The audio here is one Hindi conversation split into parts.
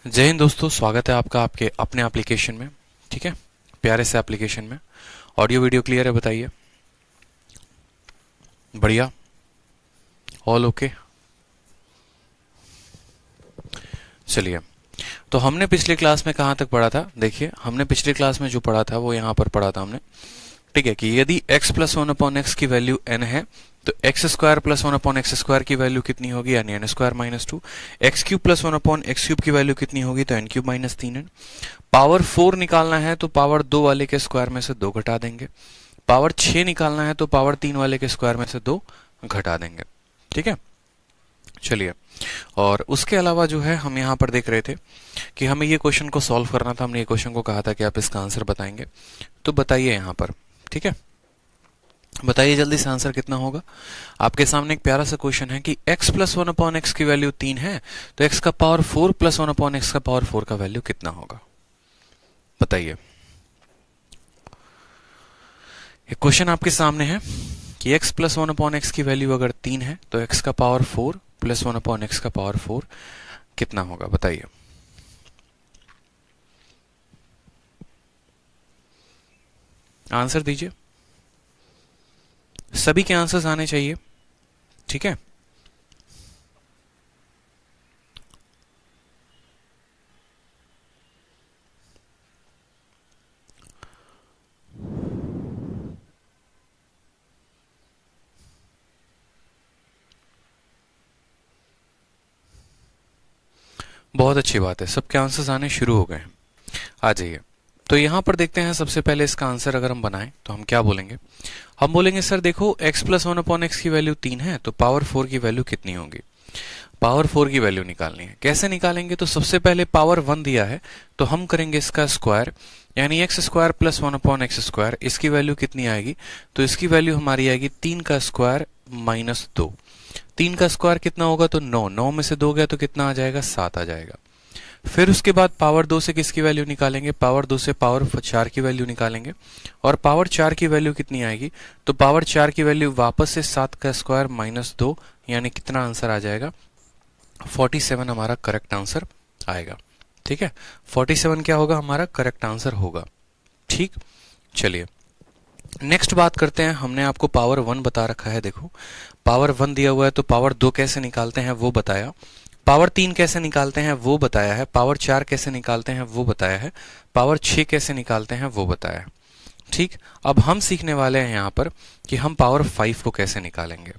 जय हिंद दोस्तों, स्वागत है आपका आपके अपने एप्लीकेशन में। ठीक है, प्यारे से एप्लीकेशन में। ऑडियो वीडियो क्लियर है? बताइए। बढ़िया, ऑल ओके। चलिए, तो हमने पिछले क्लास में कहाँ तक पढ़ा था? देखिए, हमने पिछले क्लास में जो पढ़ा था वो यहाँ पर पढ़ा था हमने। ठीक है, कि यदि x plus one upon x की वैल्यू n है तो x square plus one upon x square की वैल्यू कितनी होगी, यानी n square minus two. X cube plus one upon x cube की वैल्यू कितनी होगी, तो एन क्यूब माइनस तीन एन। पावर 4 निकालना है तो पावर 2 वाले के स्क्वायर में से 2 घटा देंगे। पावर 6 निकालना है तो पावर 3 वाले के स्क्वायर में से 2 घटा देंगे। ठीक है, चलिए। और उसके अलावा जो है हम यहाँ पर देख रहे थे कि हमें ये क्वेश्चन को सॉल्व करना था। हमने ये क्वेश्चन को कहा था कि आप इसका आंसर बताएंगे, तो बताइए यहाँ पर। ठीक है, बताइए जल्दी से आंसर कितना होगा। आपके सामने एक प्यारा सा क्वेश्चन है कि x plus one upon x की वैल्यू 3 है तो x का power 4 plus one upon x का पावर 4 का वैल्यू कितना होगा, बताइए। एक क्वेश्चन आपके सामने है कि x plus one upon x की वैल्यू अगर 3 है तो x का power 4 plus one upon x का पावर 4 कितना होगा, बताइए। आंसर दीजिए, सभी के आंसर्स आने चाहिए। ठीक है, बहुत अच्छी बात है, सबके आंसर्स आने शुरू हो गए हैं। आ जाइए, तो यहां पर देखते हैं। सबसे पहले इसका आंसर अगर हम बनाएं तो हम क्या बोलेंगे? हम बोलेंगे सर देखो, x plus one upon x की वैल्यू 3 है तो पावर 4 की वैल्यू कितनी होगी। पावर 4 की वैल्यू निकालनी है। कैसे निकालेंगे? तो सबसे पहले पावर 1 दिया है तो हम करेंगे इसका स्क्वायर, यानी x square plus one upon x square. इसकी वैल्यू कितनी आएगी? तो इसकी वैल्यू हमारी आएगी 3 का स्क्वायर माइनस 2। 3 का स्क्वायर कितना होगा? तो 9। 9 में से 2 गया तो कितना आ जाएगा? 7 आ जाएगा। फिर उसके बाद पावर 2 से किसकी वैल्यू निकालेंगे? पावर 2 से पावर 4 की वैल्यू निकालेंगे। और पावर 4 की वैल्यू कितनी आएगी? तो पावर 4 की वैल्यू वापस से 7 का स्क्वायर माइनस 2, यानी कितना आंसर आ जाएगा? 47 हमारा करेक्ट आंसर आएगा। ठीक है, 47 क्या होगा? हमारा करेक्ट आंसर होगा। ठीक, चलिए नेक्स्ट बात करते हैं। हमने आपको पावर 1 बता रखा है। देखो, पावर 1 दिया हुआ है तो पावर 2 कैसे निकालते हैं वो बताया। पावर 3 कैसे निकालते हैं वो बताया है। पावर 4 कैसे निकालते हैं वो बताया है। पावर 6 कैसे निकालते हैं वो बताया है। ठीक, अब हम सीखने वाले हैं यहाँ पर कि हम पावर 5 को कैसे निकालेंगे।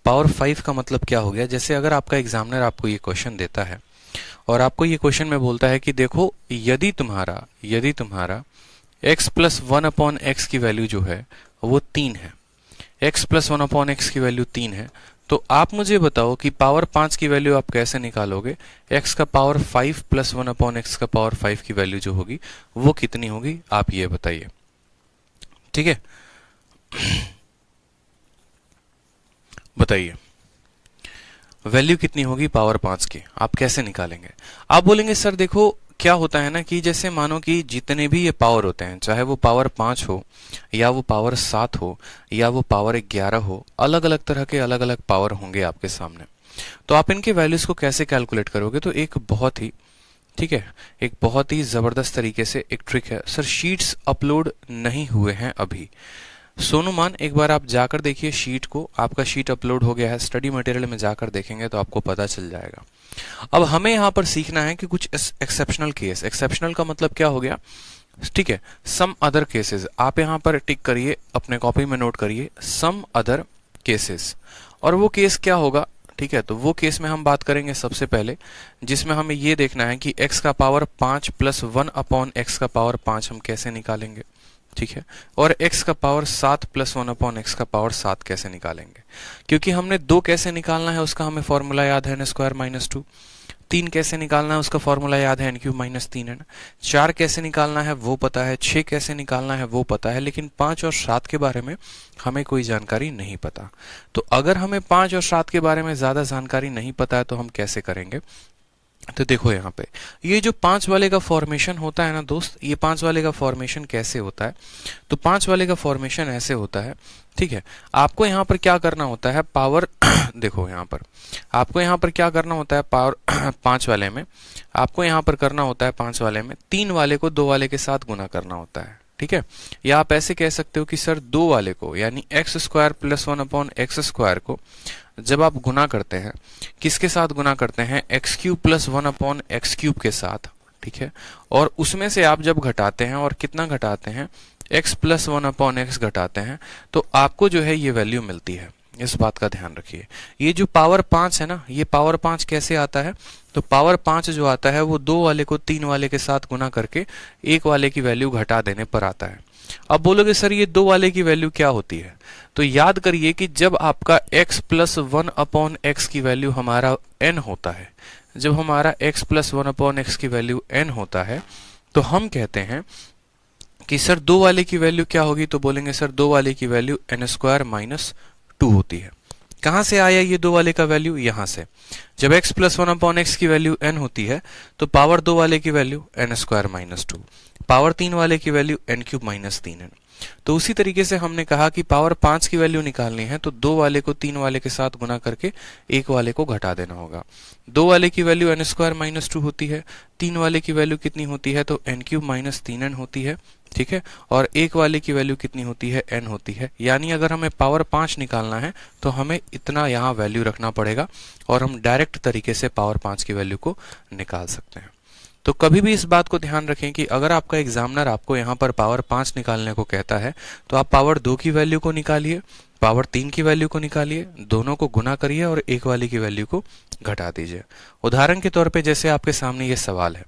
पावर 5 का मतलब क्या हो गया? जैसे अगर आपका एग्जामिनर आपको ये क्वेश्चन देता है और आपको ये क्वेश्चन में बोलता है कि देखो, यदि तुम्हारा x plus one upon x की वैल्यू जो है वो 3 है, x plus one upon x की वैल्यू 3 है, तो आप मुझे बताओ कि पावर 5 की वैल्यू आप कैसे निकालोगे। x का power 5 plus one upon x का पावर 5 की वैल्यू जो होगी वो कितनी होगी, आप ये बताइए। ठीक है, बताइए वैल्यू कितनी होगी पावर 5 की, आप कैसे निकालेंगे? आप बोलेंगे सर देखो, क्या होता है ना कि जैसे मानो कि जितने भी ये पावर होते हैं, चाहे वो पावर 5 हो या वो पावर 7 हो या वो पावर 11 हो, अलग अलग तरह के अलग अलग पावर होंगे आपके सामने। तो आप इनके वैल्यूज को कैसे कैलकुलेट करोगे? तो एक बहुत ही, ठीक है, एक बहुत ही जबरदस्त तरीके से एक ट्रिक है। सर शीट्स अपलोड नहीं हुए हैं अभी। सोनूमान, एक बार आप जाकर देखिए शीट को। आपका शीट अपलोड हो गया है, स्टडी मटेरियल में जाकर देखेंगे तो आपको पता चल जाएगा। अब हमें यहां पर सीखना है कि कुछ एक्सेप्शनल केस। एक्सेप्शनल का मतलब क्या हो गया? ठीक है, सम अदर केसेस। आप यहां पर टिक करिए, अपने कॉपी में नोट करिए सम अदर केसेस। और वो केस क्या होगा? ठीक है, तो वो केस में हम बात करेंगे सबसे पहले, जिसमें हमें ये देखना है कि x का पावर 5 प्लस 1 अपॉन एक्स का पावर 5 हम कैसे निकालेंगे। ठीक है, और x का पावर 7 प्लस 1 अपॉन एक्स का पावर 7 कैसे निकालेंगे। क्योंकि हमने 2 कैसे निकालना है उसका हमें फॉर्मूला याद है, एन स्क्वायर माइनस 2। 3 कैसे निकालना है उसका फॉर्मूला याद है, एन क्यूब माइनस 3 है ना। 4 कैसे निकालना है वो पता है, 6 कैसे निकालना है वो पता है, लेकिन 5 और 7 के बारे में हमें कोई जानकारी नहीं पता। तो अगर हमें 5 और 7 के बारे में ज्यादा जानकारी नहीं पता है तो हम कैसे करेंगे? तो देखो यहाँ पे ये जो 5 वाले का फॉर्मेशन होता है ना दोस्त, ये 5 वाले का फॉर्मेशन कैसे होता है? तो 5 वाले का फॉर्मेशन ऐसे होता है, ठीक है। आपको यहाँ पर क्या करना होता है, पावर देखो यहाँ पर आपको यहाँ पर क्या करना होता है, पावर 5 वाले में आपको यहाँ पर करना होता है 5 वाले में 3 वाले को 2 वाले के साथ गुना करना होता है, ठीक है। या आप ऐसे कह सकते हो कि सर 2 वाले को यानी एक्स स्क्वायर प्लस 1/x² को जब आप गुना करते हैं, किसके साथ गुना करते हैं, x³ प्लस 1/x³ के साथ, ठीक है। और उसमें से आप जब घटाते हैं और कितना घटाते हैं, x प्लस 1/x घटाते हैं, तो आपको जो है ये वैल्यू मिलती है। इस बात का ध्यान रखिए। ये जो पावर 5 है ना, ये पावर 5 कैसे आता है, तो पावर 5 जो आता है वो 2 वाले को 3 वाले के साथ गुना करके 1 वाले की वैल्यू घटा देने पर आता है। अब बोलोगे सर ये 2 वाले की वैल्यू क्या होती है, तो याद करिए कि जब आपका x प्लस 1/x की वैल्यू हमारा n होता है, जब हमारा x प्लस 1/x की वैल्यू n होता है, तो हम कहते हैं कि सर 2 वाले की वैल्यू क्या होगी, तो बोलेंगे सर 2 वाले की वैल्यू n² - 2 होती है। कहां से आया ये 2 वाले का वैल्यू, यहां से। जब x प्लस 1/x की वैल्यू n होती है तो पावर 2 वाले की वैल्यू n² - 2, पावर 3 वाले की वैल्यू n³ - 3n। तो उसी तरीके से हमने कहा कि पावर 5 की वैल्यू निकालनी है तो 2 वाले को 3 वाले के साथ गुना करके 1 वाले को घटा देना होगा। 2 वाले की वैल्यू n² - 2 होती है, 3 वाले की वैल्यू कितनी होती है, तो n³ - 3n होती है, ठीक है। और 1 वाले की वैल्यू कितनी होती है, n होती है। यानी अगर हमें पावर 5 निकालना है तो हमें इतना यहाँ वैल्यू रखना पड़ेगा और हम डायरेक्ट तरीके से पावर 5 की वैल्यू को निकाल सकते हैं। तो कभी भी इस बात को ध्यान रखें कि अगर आपका एग्जामिनर आपको यहाँ पर पावर 5 निकालने को कहता है तो आप पावर 2 की वैल्यू को निकालिए, पावर 3 की वैल्यू को निकालिए, दोनों को गुना करिए और 1 वाली की वैल्यू को घटा दीजिए। उदाहरण के तौर पे जैसे आपके सामने ये सवाल है,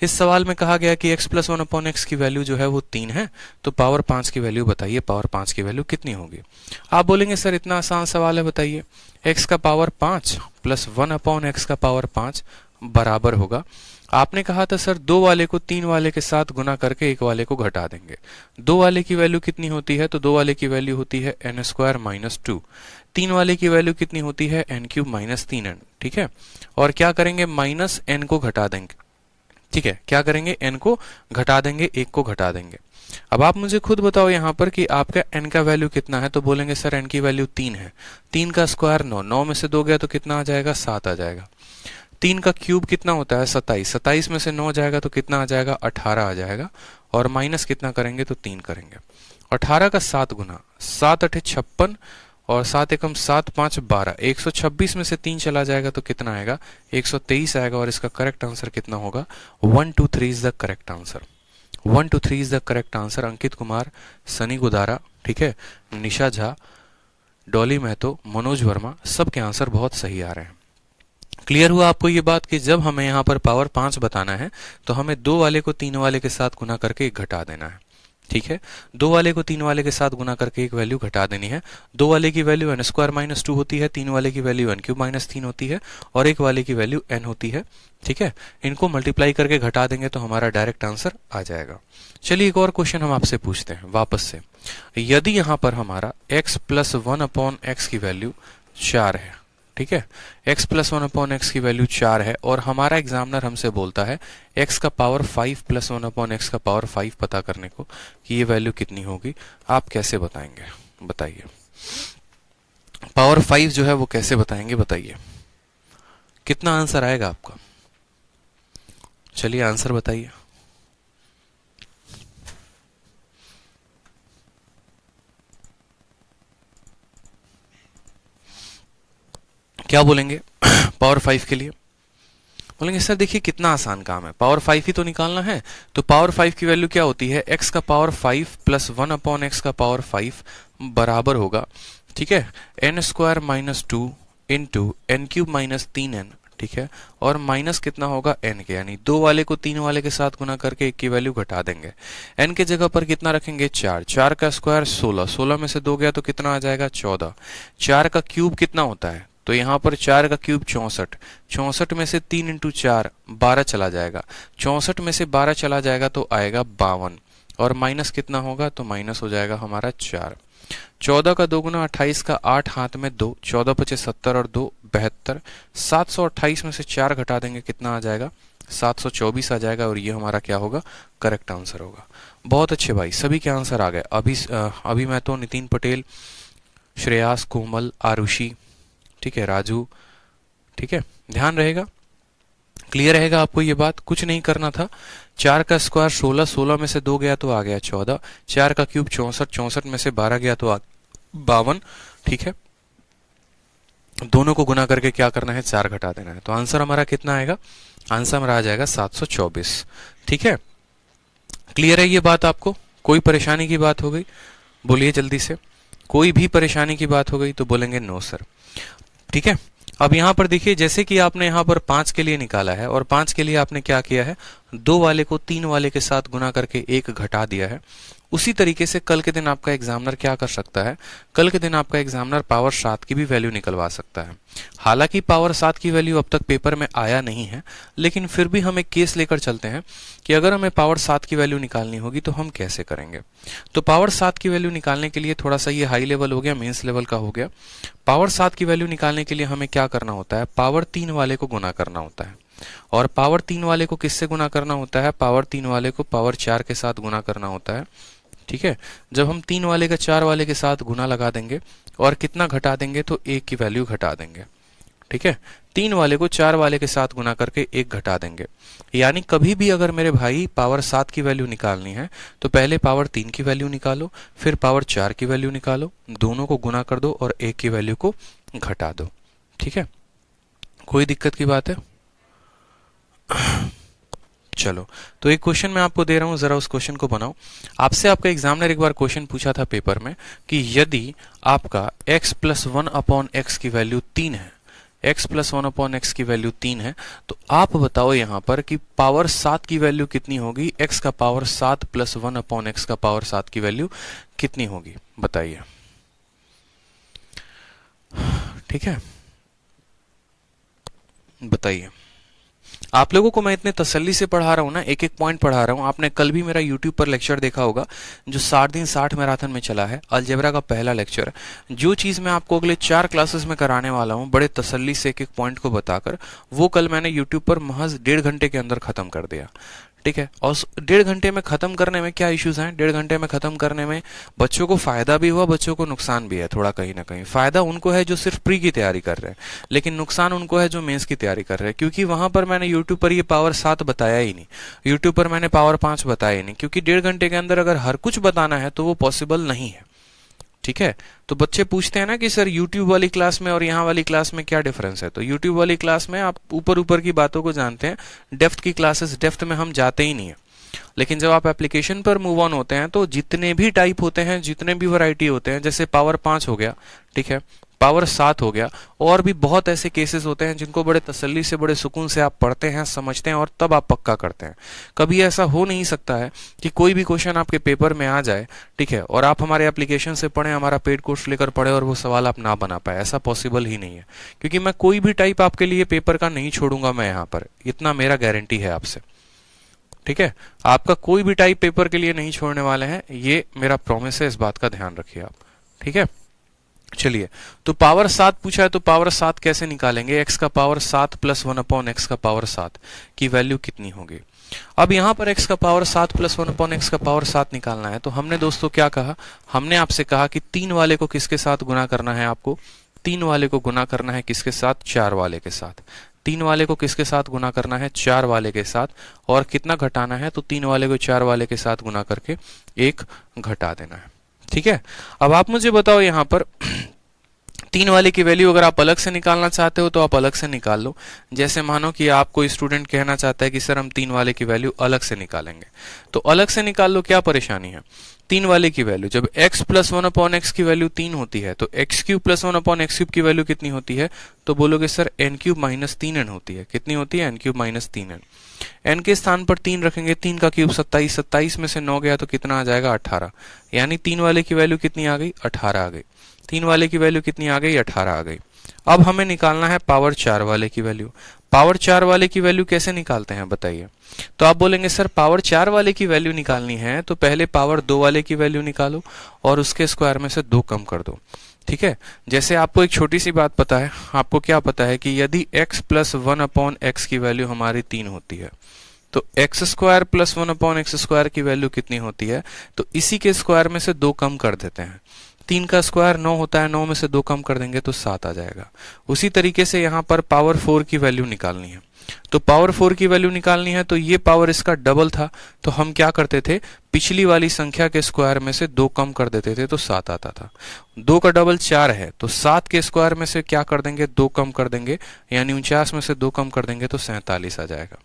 इस सवाल में कहा गया कि x प्लस 1/x की वैल्यू जो है वो 3 है, तो पावर 5 की वैल्यू बताइए, पावर 5 की वैल्यू कितनी होगी। आप बोलेंगे सर इतना आसान सवाल है, बताइए। x का पावर 5 प्लस 1/x का पावर 5 बराबर होगा, आपने कहा था सर 2 वाले को 3 वाले के साथ गुना करके 1 वाले को घटा देंगे। 2 वाले की वैल्यू कितनी होती है, तो 2 वाले की वैल्यू होती है n² - 2। 3 वाले की वैल्यू कितनी होती है, n³ - 3n, ठीक है। और क्या करेंगे, माइनस n को घटा देंगे, ठीक है। क्या करेंगे, n को घटा देंगे, 1 को घटा देंगे। अब आप मुझे खुद बताओ यहाँ पर कि आपका n का वैल्यू कितना है, तो बोलेंगे सर n की वैल्यू 3 है। 3 का स्क्वायर 9, 9 में से 2 गया तो कितना आ जाएगा, 7 आ जाएगा। 3 का क्यूब कितना होता है, 27, 27 में से 9 जाएगा तो कितना आ जाएगा, 18 आ जाएगा। और माइनस कितना करेंगे, तो 3 करेंगे। 18 का 7 गुना, 7 8 56 और 7 एकम 7 5 12, 126 में से 3 चला जाएगा तो कितना आएगा, 123 आएगा। और इसका करेक्ट आंसर कितना होगा, 1 2 3 is the correct answer. 1 2 3 is the correct answer. Ankit Kumar, Sunny Godara, ठीक है, निशा झा, डॉली महतो, मनोज वर्मा, सबके आंसर बहुत सही आ रहे हैं। क्लियर हुआ आपको ये बात कि जब हमें यहाँ पर पावर 5 बताना है तो हमें 2 वाले को 3 वाले के साथ गुना करके 1 घटा देना है, ठीक है। 2 वाले को 3 वाले के साथ गुना करके 1 वैल्यू घटा देनी है। 2 वाले की वैल्यू n² - 2 होती है, 3 वाले की वैल्यू n³ - 3 होती है और 1 वाले की वैल्यू n होती है, ठीक है। इनको मल्टीप्लाई करके घटा देंगे तो हमारा डायरेक्ट आंसर आ जाएगा। चलिए एक और क्वेश्चन हम आपसे पूछते हैं वापस से। यदि यहाँ पर हमारा x प्लस 1/x की वैल्यू 4 है, ठीक है, x प्लस 1/x की वैल्यू 4 है और हमारा एग्जामिनर हमसे बोलता है x का पावर 5 प्लस 1/x का पावर 5 पता करने को कि ये वैल्यू कितनी होगी। आप कैसे बताएंगे, बताइए। पावर 5 जो है वो कैसे बताएंगे, बताइए। कितना आंसर आएगा आपका, चलिए आंसर बताइए। क्या बोलेंगे पावर 5 के लिए, बोलेंगे सर देखिए कितना आसान काम है, पावर 5 ही तो निकालना है। तो पावर 5 की वैल्यू क्या होती है, x का पावर 5 प्लस 1/x का पावर 5 बराबर होगा, ठीक है, n² - 2 इंटू n³ - 3n, ठीक है। और माइनस कितना होगा, n के, यानी 2 वाले को 3 वाले के साथ गुना करके 1 की वैल्यू घटा देंगे। n के जगह पर कितना रखेंगे, 4, 4 का स्क्वायर 16, 16 में से 2 गया तो कितना आ जाएगा, 14। 4 का क्यूब कितना होता है, तो यहाँ पर 4 का क्यूब 64, 64 में से 3 इंटू 4 12 चला जाएगा, 64 में से 12 चला जाएगा तो आएगा 52 और माइनस कितना होगा, तो माइनस हो जाएगा हमारा 4। 14 का 2 गुना 28 का 8 हाथ में 2, 14 × 5 = 70 और 2 72, 728 में से 4 घटा देंगे कितना आ जाएगा, 724 आ जाएगा, और ये हमारा क्या होगा, करेक्ट आंसर होगा। बहुत अच्छे भाई, सभी के आंसर आ गए। अभी मैं तो नितिन पटेल, श्रेयास, कोमल, आरुषि, ठीक है, राजू, ठीक है, ध्यान रहेगा, क्लियर रहेगा आपको ये बात, कुछ नहीं करना था। 4 का स्क्वायर 16, 16 में से 2 गया तो आ गया 14, 4 का क्यूब 64, 64 में से 12 गया तो 52, ठीक है, दोनों को गुना करके क्या करना है, 4 घटा देना है। तो आंसर हमारा कितना आएगा, आंसर हमारा आ जाएगा 724, ठीक है। क्लियर है ये बात आपको, कोई परेशानी की बात हो गई बोलिए जल्दी से, कोई भी परेशानी की बात हो गई तो बोलेंगे नो सर, ठीक है। अब यहां पर देखिए, जैसे कि आपने यहां पर 5 के लिए निकाला है और 5 के लिए आपने क्या किया है, 2 वाले को 3 वाले के साथ गुना करके 1 घटा दिया है। उसी तरीके से कल के दिन आपका एग्जामिनर क्या कर सकता है, कल के दिन आपका एग्जामिनर पावर 7 की भी वैल्यू निकलवा सकता है। हालांकि पावर 7 की वैल्यू अब तक पेपर में आया नहीं है, लेकिन फिर भी हम एक केस लेकर चलते हैं कि अगर हमें पावर 7 की वैल्यू निकालनी होगी तो हम कैसे करेंगे। तो पावर 7 की वैल्यू निकालने के लिए थोड़ा सा ये हाई लेवल हो गया, मेंस लेवल का हो गया। पावर 7 की वैल्यू निकालने के लिए हमें क्या करना होता है, पावर 3 वाले को गुना करना होता है। और पावर 3 वाले को किससे गुना करना होता है, पावर 3 वाले को पावर 4 के साथ गुना करना होता है, ठीक है। जब हम 3 वाले का 4 वाले के साथ गुना लगा देंगे और कितना घटा देंगे, तो 1 की वैल्यू घटा देंगे, ठीक है। 3 वाले को 4 वाले के साथ गुना करके 1 घटा देंगे। यानी कभी भी अगर मेरे भाई पावर 7 की वैल्यू निकालनी है तो पहले पावर 3 की वैल्यू निकालो, फिर पावर 4 की वैल्यू निकालो, दोनों को गुना कर दो और 1 की वैल्यू को घटा दो, ठीक है। कोई दिक्कत की बात है? चलो, तो एक क्वेश्चन मैं आपको दे रहा हूं, जरा उस क्वेश्चन को बनाओ। आपसे आपका एग्जामिनर एक बार क्वेश्चन पूछा था पेपर में कि यदि आपका x + 1/x की वैल्यू 3 है, x + 1/x की वैल्यू 3 है, तो आप बताओ यहां पर कि पावर 7 की वैल्यू कितनी होगी, x का पावर 7 + 1/x का पावर 7 की वैल्यू कितनी होगी, बताइए, ठीक है, बताइए। आप लोगों को मैं इतने तसल्ली से पढ़ा रहा हूं ना, एक एक पॉइंट पढ़ा रहा हूं। आपने कल भी मेरा YouTube पर लेक्चर देखा होगा जो 60 दिन 60 मैराथन में चला है, अलजेब्रा का पहला लेक्चर। जो चीज मैं आपको अगले 4 क्लासेस में कराने वाला हूं, बड़े तसल्ली से एक एक पॉइंट को बताकर, वो कल मैंने YouTube पर महज 1.5 घंटे के अंदर खत्म कर दिया, ठीक है। और 1.5 घंटे में खत्म करने में क्या इश्यूज हैं, 1.5 घंटे में खत्म करने में बच्चों को फायदा भी हुआ, बच्चों को नुकसान भी है थोड़ा, कहीं ना कहीं फायदा उनको है जो सिर्फ प्री की तैयारी कर रहे हैं, लेकिन नुकसान उनको है जो मेंस की तैयारी कर रहे हैं। क्योंकि वहां पर मैंने यूट्यूब पर ये पावर 7 बताया ही नहीं, यूट्यूब पर मैंने पावर 5 बताया ही नहीं, क्योंकि 1.5 घंटे के अंदर अगर हर कुछ बताना है तो वो पॉसिबल नहीं है, ठीक है। तो बच्चे पूछते हैं ना कि सर YouTube वाली क्लास में और यहाँ वाली क्लास में क्या डिफरेंस है। तो YouTube वाली क्लास में आप ऊपर ऊपर की बातों को जानते हैं, डेप्थ की क्लासेस, डेप्थ में हम जाते ही नहीं है। लेकिन जब आप एप्लीकेशन पर मूव ऑन होते हैं तो जितने भी टाइप होते हैं, जितने भी वैरायटी होते हैं, जैसे पावर 5 हो गया, ठीक है, पावर 7 हो गया, और भी बहुत ऐसे केसेस होते हैं जिनको बड़े तसल्ली से, बड़े सुकून से आप पढ़ते हैं, समझते हैं और तब आप पक्का करते हैं। कभी ऐसा हो नहीं सकता है कि कोई भी क्वेश्चन आपके पेपर में आ जाए, ठीक है, और आप हमारे एप्लीकेशन से पढ़ें, हमारा पेड कोर्स लेकर पढ़े और वो सवाल आप ना बना पाए, ऐसा पॉसिबल ही नहीं है। क्योंकि मैं कोई भी टाइप आपके लिए पेपर का नहीं छोड़ूंगा मैं यहाँ पर, इतना मेरा गारंटी है आपसे, ठीक है। आपका कोई भी टाइप पेपर के लिए नहीं छोड़ने वाले हैं, ये मेरा प्रॉमिस है, इस बात का ध्यान रखिए आप, ठीक है। चलिए, तो पावर 7 पूछा है, तो पावर 7 कैसे निकालेंगे, x का पावर 7 + 1/x का पावर 7 की वैल्यू कितनी होगी। अब यहां पर x का पावर 7 + 1/x का पावर 7 निकालना है, तो हमने दोस्तों क्या कहा, हमने आपसे कहा कि 3 वाले को किसके साथ गुना करना है, आपको 3 वाले को गुना करना है किसके साथ, 4 वाले के साथ। 3 वाले को किसके साथ गुना करना है, 4 वाले के साथ, और कितना घटाना है, तो 3 वाले को 4 वाले के साथ गुना करके 1 घटा देना है, ठीक है। अब आप मुझे बताओ यहां पर 3 वाले की वैल्यू अगर आप अलग से निकालना चाहते हो तो आप अलग से निकाल लो। जैसे मानो कि आपको स्टूडेंट कहना चाहता है कि सर हम 3 वाले की वैल्यू अलग से निकालेंगे, तो अलग से निकाल लो, क्या परेशानी है। 3 वाले की वैल्यू जब x + 1/x की वैल्यू 3 होती है तो x³ + 1/x³ की वैल्यू कितनी होती है, तो बोलोगे सर n³ - 3n होती है। कितनी होती है, n³ - 3n। n के स्थान पर 3 रखेंगे, 3 का क्यूब 27, 27 में से 9 गया तो कितना आ जाएगा, 18। यानी 3 वाले की वैल्यू कितनी आ गई, 18 आ गई। 3 वाले की वैल्यू कितनी आ गई, 18 आ गई। अब हमें निकालना है पावर 4 वाले की वैल्यू। पावर 4 वाले की वैल्यू कैसे निकालते हैं बताइए। तो आप बोलेंगे सर पावर 4 वाले की वैल्यू निकालनी है तो पहले पावर 2 वाले की वैल्यू निकालो और उसके स्क्वायर में से 2 कम कर दो। ठीक है, जैसे आपको एक छोटी सी बात पता है, आपको क्या पता है कि यदि x प्लस 1/x की वैल्यू हमारी 3 होती है तो x square plus 1/x square की वैल्यू कितनी होती है, तो इसी के स्क्वायर में से 2 कम कर देते हैं। 3 का स्क्वायर 9 होता है, 9 में से 2 कम कर देंगे तो 7 आ जाएगा। उसी तरीके से यहाँ पर पावर 4 की वैल्यू निकालनी है, तो पावर 4 की वैल्यू निकालनी है तो ये पावर इसका डबल था, तो हम क्या करते थे, पिछली वाली संख्या के स्क्वायर में से 2 कम कर देते थे तो 7 आता था। 2 का डबल 4 है, तो 7 के स्क्वायर में से क्या कर देंगे, 2 कम कर देंगे, यानी 49 में से 2 कम कर देंगे तो 47 आ जाएगा।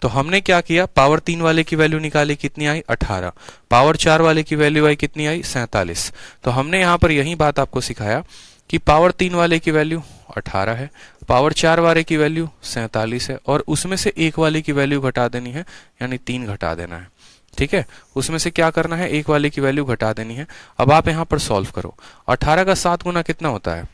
तो हमने क्या किया, पावर 3 वाले की वैल्यू निकाली, कितनी आई 18, पावर 4 वाले की वैल्यू आई कितनी आई 47। तो हमने यहाँ पर यही बात आपको सिखाया कि पावर 3 वाले की वैल्यू 18 है, पावर 4 वाले की वैल्यू 47 है, और उसमें से 1 वाले की वैल्यू घटा देनी है, यानी 3 घटा देना है। ठीक है, उसमें से क्या करना है, 1 वाले की वैल्यू घटा देनी है। अब आप यहाँ पर सॉल्व करो, 18 का 7 गुना कितना होता है,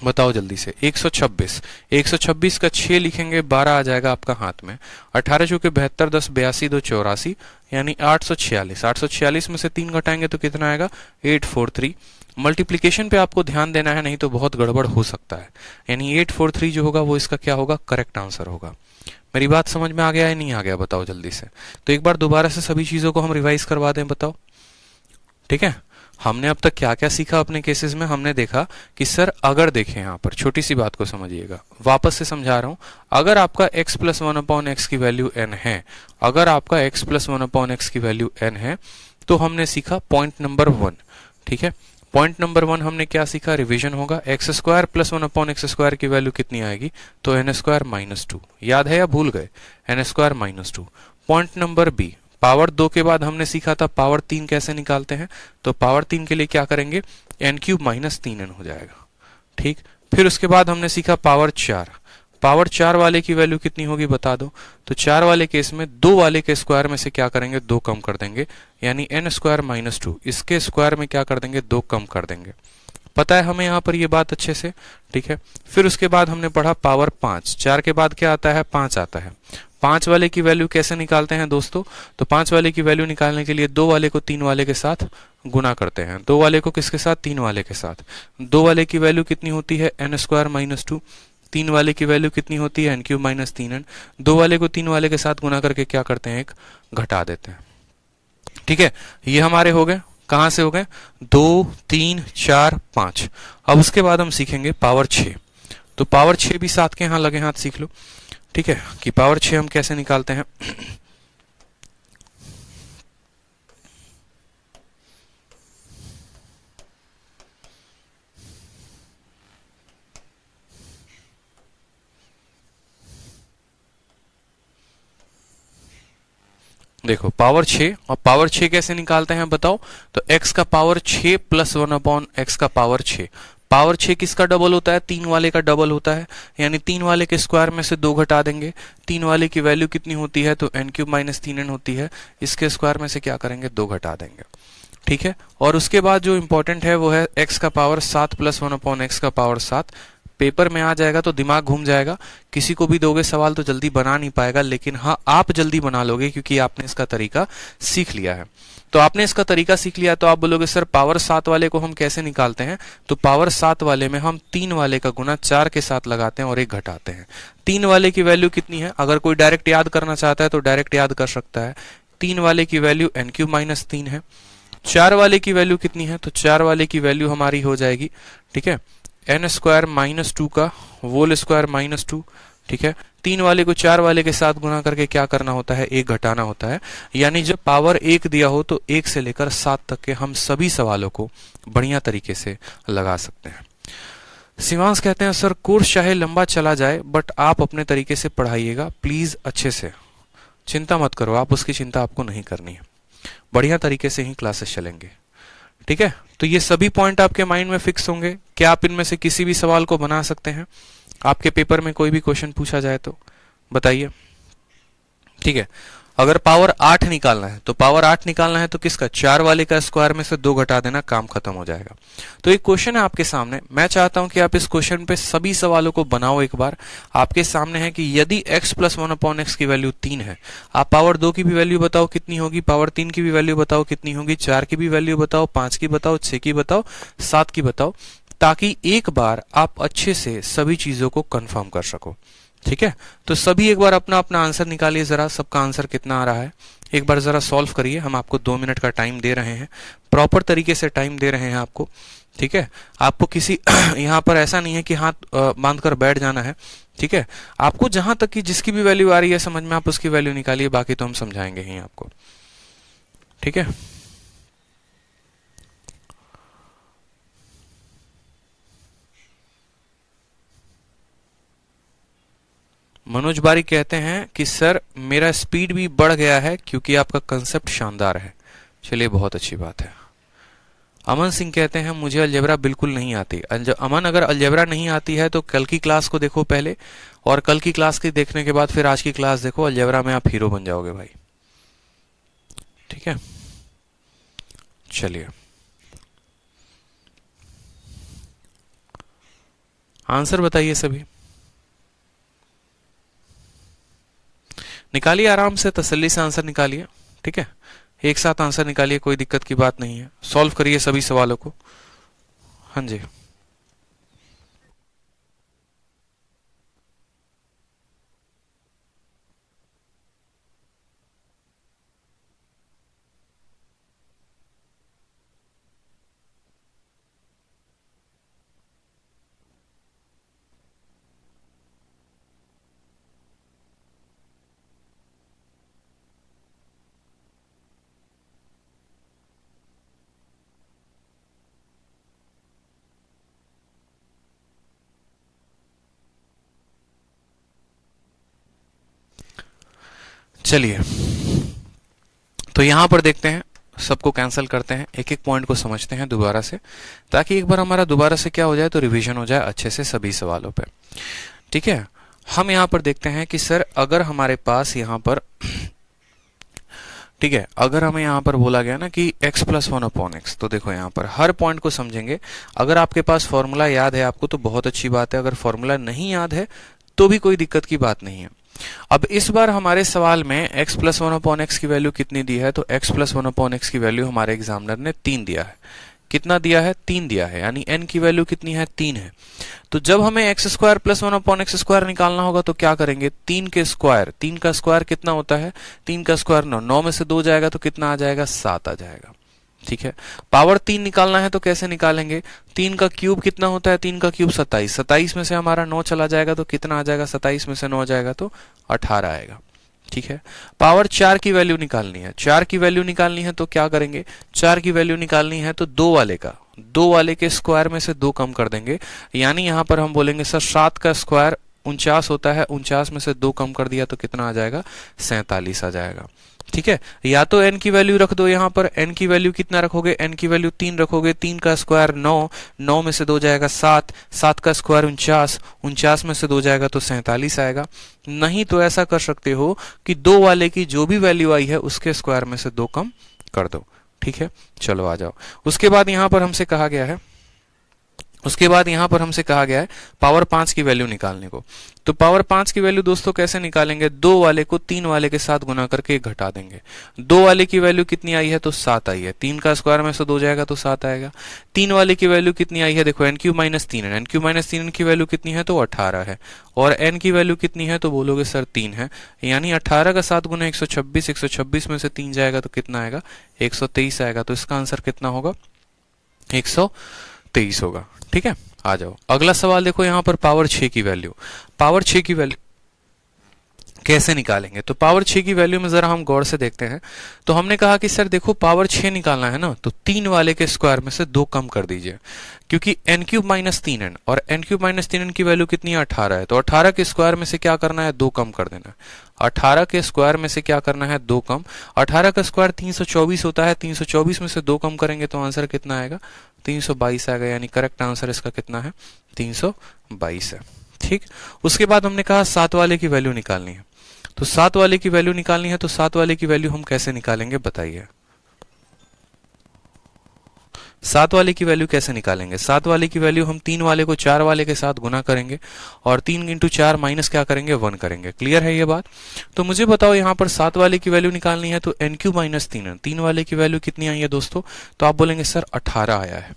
बताओ जल्दी से, 126। 126 का 6 लिखेंगे, 12 आ जाएगा आपका हाथ में। 18 चौके 72, 10 82, 2 84, यानी 846। 846 में से 3 घटाएंगे तो कितना आएगा, 843। मल्टीप्लीकेशन पे आपको ध्यान देना है, नहीं तो बहुत गड़बड़ हो सकता है। यानी 843 जो होगा वो इसका क्या होगा, करेक्ट आंसर होगा। मेरी बात समझ में आ गया है, नहीं आ गया, बताओ जल्दी से। तो एक बार दोबारा से सभी चीजों को हम रिवाइज करवा दें, बताओ। ठीक है, हमने अब तक क्या क्या सीखा अपने केसेस में। हमने देखा कि सर अगर देखें, यहाँ पर छोटी सी बात को समझिएगा, वापस से समझा रहा हूं। अगर आपका x प्लस 1/x की वैल्यू n है, अगर आपका x प्लस 1/x की वैल्यू n है, तो हमने सीखा पॉइंट नंबर 1। ठीक है, पॉइंट नंबर 1 हमने क्या सीखा, रिवीजन होगा। X square plus 1/x square की वैल्यू कितनी आएगी, तो n स्क्वायर माइनस 2। याद है या भूल गए, n square minus 2। Point number B, power 2 के बाद हमने सीखा था पावर 3 कैसे निकालते हैं, तो पावर 3 के लिए क्या करेंगे, n³ माइनस 3n हो जाएगा। ठीक, फिर उसके बाद हमने सीखा पावर 4। पावर 4 वाले की वैल्यू कितनी होगी बता दो, तो 4 वाले केस में 2 वाले के स्क्वायर में से क्या करेंगे, 2 कम कर देंगे, यानी n स्क्वायर माइनस 2। इसके स्क्वायर में क्या कर देंगे, 2 कम कर देंगे। पता है हमें यहाँ पर ये बात अच्छे से। ठीक है, फिर उसके बाद हमने पढ़ा पावर 5। 4 के बाद क्या आता है, 5 आता है। 5 वाले की वैल्यू कैसे निकालते हैं दोस्तों, तो 5 वाले की वैल्यू निकालने के लिए 2 वाले को 3 वाले के साथ गुना करते हैं। 2 वाले को किसके साथ, 3 वाले के साथ। 2 वाले की वैल्यू कितनी होती है, n स्क्वायर माइनस 2। 3 वाले की वैल्यू कितनी होती है, n³ माइनस 3n। 2 वाले को 3 वाले के साथ गुना करके क्या करते हैं, एक घटा देते हैं। ठीक है, ये हमारे हो गए, कहां से हो गए, 2 3 4 5। अब उसके बाद हम सीखेंगे पावर 6। तो पावर 6 भी साथ के यहां लगे हाथ सीख लो। ठीक है, कि पावर 6 हम कैसे निकालते हैं। देखो पावर 6, और पावर 6 कैसे निकालते हैं बताओ, तो x का पावर 6 प्लस 1/x का पावर 6। पावर 6 किसका डबल होता है, 3 वाले का डबल होता है, यानी 3 वाले के स्क्वायर में से 2 घटा देंगे। 3 वाले की वैल्यू कितनी होती है, तो n³ माइनस 3n होती है। इसके स्क्वायर में से क्या करेंगे, 2 घटा देंगे। ठीक है, और उसके बाद जो इंपॉर्टेंट है वो है x का पावर 7 प्लस 1/x का पावर 7। पेपर में आ जाएगा तो दिमाग घूम जाएगा, किसी को भी दोगे सवाल तो जल्दी बना नहीं पाएगा, लेकिन हाँ आप जल्दी बना लोगे क्योंकि आपने इसका तरीका सीख लिया है। तो आपने इसका तरीका सीख लिया तो आप बोलोगे सर पावर 7 वाले को हम कैसे निकालते हैं, तो पावर 7 वाले में हम 3 वाले का गुना 4 के साथ लगाते हैं और 1 घटाते हैं। 3 वाले की वैल्यू कितनी है, अगर कोई डायरेक्ट याद करना चाहता है तो डायरेक्ट याद कर सकता है। 3 वाले की वैल्यू n³ माइनस 3 है। 4 वाले की वैल्यू कितनी है, तो 4 वाले की वैल्यू हमारी हो जाएगी, ठीक है, n स्क्वायर माइनस 2 का होल स्क्वायर माइनस 2। ठीक है, 3 वाले को 4 वाले के साथ गुना करके क्या करना होता है, 1 घटाना होता है। यानी जब पावर 1 दिया हो तो 1 से लेकर 7 तक के हम सभी सवालों को बढ़िया तरीके से लगा सकते हैं। शिवांश कहते हैं सर कोर्स चाहे लंबा चला जाए बट आप अपने तरीके से पढ़ाइएगा प्लीज, अच्छे से, चिंता मत करो, आप उसकी चिंता आपको नहीं करनी है, बढ़िया तरीके से ही क्लासेस चलेंगे। ठीक है, तो ये सभी पॉइंट आपके माइंड में फिक्स होंगे। क्या आप इनमें से किसी भी सवाल को बना सकते हैं, आपके पेपर में कोई भी क्वेश्चन पूछा जाए तो बताइए। ठीक है, अगर पावर 8 निकालना है तो पावर 8 निकालना है तो किसका, 4 वाले का स्क्वायर में से 2 घटा देना, काम खत्म हो जाएगा। तो एक क्वेश्चन है आपके सामने, मैं चाहता हूं कि आप इस क्वेश्चन पे सभी सवालों को बनाओ एक बार। आपके सामने है कि यदि x प्लस 1/x की वैल्यू 3 है, आप पावर 2 की भी वैल्यू बताओ कितनी होगी, पावर 3 की भी वैल्यू बताओ कितनी होगी, 4 की भी वैल्यू बताओ, 5 की बताओ, 6 की बताओ, 7 की बताओ। ताकि एक बार आप अच्छे से सभी चीजों को कंफर्म कर सको। ठीक है, तो सभी एक बार अपना अपना आंसर निकालिए, जरा सबका आंसर कितना आ रहा है एक बार जरा सॉल्व करिए। हम आपको 2 मिनट का टाइम दे रहे हैं, प्रॉपर तरीके से टाइम दे रहे हैं आपको। ठीक है, आपको किसी यहाँ पर ऐसा नहीं है कि हाथ बांध कर बैठ जाना है। ठीक है, आपको जहां तक कि जिसकी भी वैल्यू आ रही है समझ में, आप उसकी वैल्यू निकालिए, बाकी तो हम समझाएंगे ही आपको। ठीक है, मनोज बारिक कहते हैं कि सर मेरा स्पीड भी बढ़ गया है क्योंकि आपका कंसेप्ट शानदार है। चलिए, बहुत अच्छी बात है। अमन सिंह कहते हैं मुझे अलजेब्रा बिल्कुल नहीं आती। अमन, अगर अलजेब्रा नहीं आती है तो कल की क्लास को देखो पहले, और कल की क्लास के देखने के बाद फिर आज की क्लास देखो। अलजेब्रा में आप हीरो बन जाओगे भाई। ठीक है, चलिए आंसर बताइए सभी, निकालिए आराम से, तसल्ली से आंसर निकालिए। ठीक है, एक साथ आंसर निकालिए, कोई दिक्कत की बात नहीं है। सॉल्व करिए सभी सवालों को। हाँ जी, चलिए तो यहां पर देखते हैं, सबको कैंसिल करते हैं, एक एक पॉइंट को समझते हैं दोबारा से, ताकि एक बार हमारा दोबारा से क्या हो जाए तो रिवीजन हो जाए अच्छे से सभी सवालों पे। ठीक है, हम यहां पर देखते हैं कि सर अगर हमारे पास यहां पर ठीक है, अगर हमें यहां पर बोला गया ना कि x प्लस 1/x, तो देखो यहां पर हर पॉइंट को समझेंगे। अगर आपके पास फॉर्मूला याद है आपको तो बहुत अच्छी बात है, अगर फॉर्मूला नहीं याद है तो भी कोई दिक्कत की बात नहीं है। अब इस बार हमारे सवाल में x प्लस 1/x की वैल्यू कितनी दी है, तो x प्लस 1/x की वैल्यू हमारे एग्जामिनर ने 3 दिया है। कितना दिया है? 3 दिया है, यानी n की वैल्यू कितनी है? 3 है। तो जब हमें x square plus 1/x square निकालना होगा तो क्या करेंगे? 3 के स्क्वायर, 3 का स्क्वायर कितना होता है? 3 का स्क्वायर 9, 9 में से 2 जाएगा तो कितना आ जाएगा? 7 आ जाएगा। ठीक है, पावर 3 निकालना है तो कैसे निकालेंगे? 3 का क्यूब कितना होता है? 3 का क्यूब 27, 27 में से हमारा 9 चला जाएगा तो कितना आ जाएगा? 27 में से 9 जाएगा तो 18 आएगा। ठीक है, पावर 4 की वैल्यू निकालनी है, 4 की वैल्यू निकालनी है तो क्या करेंगे? 4 की वैल्यू निकालनी है तो 2 वाले का, 2 वाले के स्क्वायर में से 2 कम कर देंगे, यानी यहां पर हम बोलेंगे सर 7 का स्क्वायर 49 होता है, 49 में से 2 कम कर दिया तो कितना आ जाएगा? 47 आ जाएगा। ठीक है, या तो n की वैल्यू रख दो, यहां पर n की वैल्यू कितना रखोगे? n की वैल्यू 3 रखोगे, 3 का स्क्वायर 9, 9 में से 2 जाएगा 7, 7 का स्क्वायर 49, 49 में से 2 जाएगा तो 47 आएगा। नहीं तो ऐसा कर सकते हो कि 2 वाले की जो भी वैल्यू आई है उसके स्क्वायर में से 2 कम कर दो। ठीक है, चलो आ जाओ। उसके बाद यहां पर हमसे कहा गया है, पावर 5 की वैल्यू निकालने को। तो पावर 5 की वैल्यू दोस्तों कैसे निकालेंगे? 2 वाले को 3 वाले के साथ गुना करके घटा देंगे। 2 वाले की वैल्यू कितनी आई है? तो 7 आई है। 3 का स्क्वायर में से 2 जाएगा तो 7 आएगा। 3 वाले की वैल्यू कितनी आई है? देखो n³ माइनस 3 है, n³ माइनस 3 की वैल्यू कितनी है? तो 18 है। और n की वैल्यू कितनी है? तो बोलोगे सर 3 है, यानी 18 का 7 गुना 126, 126 में से 3 जाएगा तो कितना आएगा? 123 आएगा। तो इसका आंसर कितना होगा? 123 होगा। ठीक है, आ जाओ अगला सवाल देखो। यहां पर पावर 6 की वैल्यू, पावर 6 की वैल्यू कैसे निकालेंगे? तो पावर 6 की वैल्यू में जरा हम गौर से देखते हैं। तो हमने कहा कि सर देखो पावर 6 निकालना है ना, तो 3 वाले के स्क्वायर में से 2 कम कर दीजिए, क्योंकि n³ माइनस 3n, और n³ माइनस 3n की वैल्यू कितनी है? 18 है। तो 18 के स्क्वायर में से क्या करना है? 2 कम कर देना है। 18 के स्क्वायर में से क्या करना है? 2 कम। 18 का स्क्वायर 324 होता है, 324 में से 2 कम करेंगे तो आंसर कितना आएगा? 322 आएगा, यानी करेक्ट आंसर इसका कितना है? 322 है। ठीक, उसके बाद हमने कहा 7 वाले की वैल्यू निकालनी है। तो 7 वाले की वैल्यू निकालनी है, तो 7 वाले की वैल्यू हम कैसे निकालेंगे बताइए? 7 वाले की वैल्यू कैसे निकालेंगे? 7 वाले की वैल्यू हम 3 वाले को 4 वाले के साथ गुना करेंगे और 3 इंटू 4 माइनस क्या करेंगे? 1 करेंगे। क्लियर है ये बात? तो मुझे बताओ यहां पर 7 वाले की वैल्यू निकालनी है, तो n³ माइनस 3n, 3 वाले की वैल्यू कितनी आई है दोस्तों? तो आप बोलेंगे सर 18 आया है।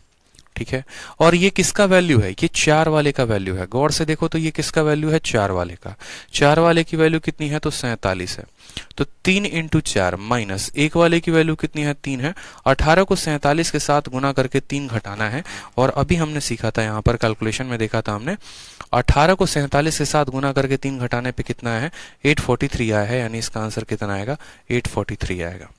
ठीक है। और ये किसका वैल्यू है, ये 4 वाले का वैल्यू है। गौर से देखो तो ये किसका वैल्यू है, 4 वाले का। 4 वाले की वैल्यू कितनी है, तो 47 है। तो 3 इंटू 4 माइनस 1 वाले की वैल्यू कितनी है, 3 है। 18 को 47 के साथ गुना करके 3 घटाना है। और अभी हमने सीखा था, यहाँ पर कैलकुलेशन में देखा था हमने, 18 को 47 के साथ गुना करके 3 घटाने पे कितना है, 843 आया है। यानी इसका आंसर कितना आएगा, 843 आएगा।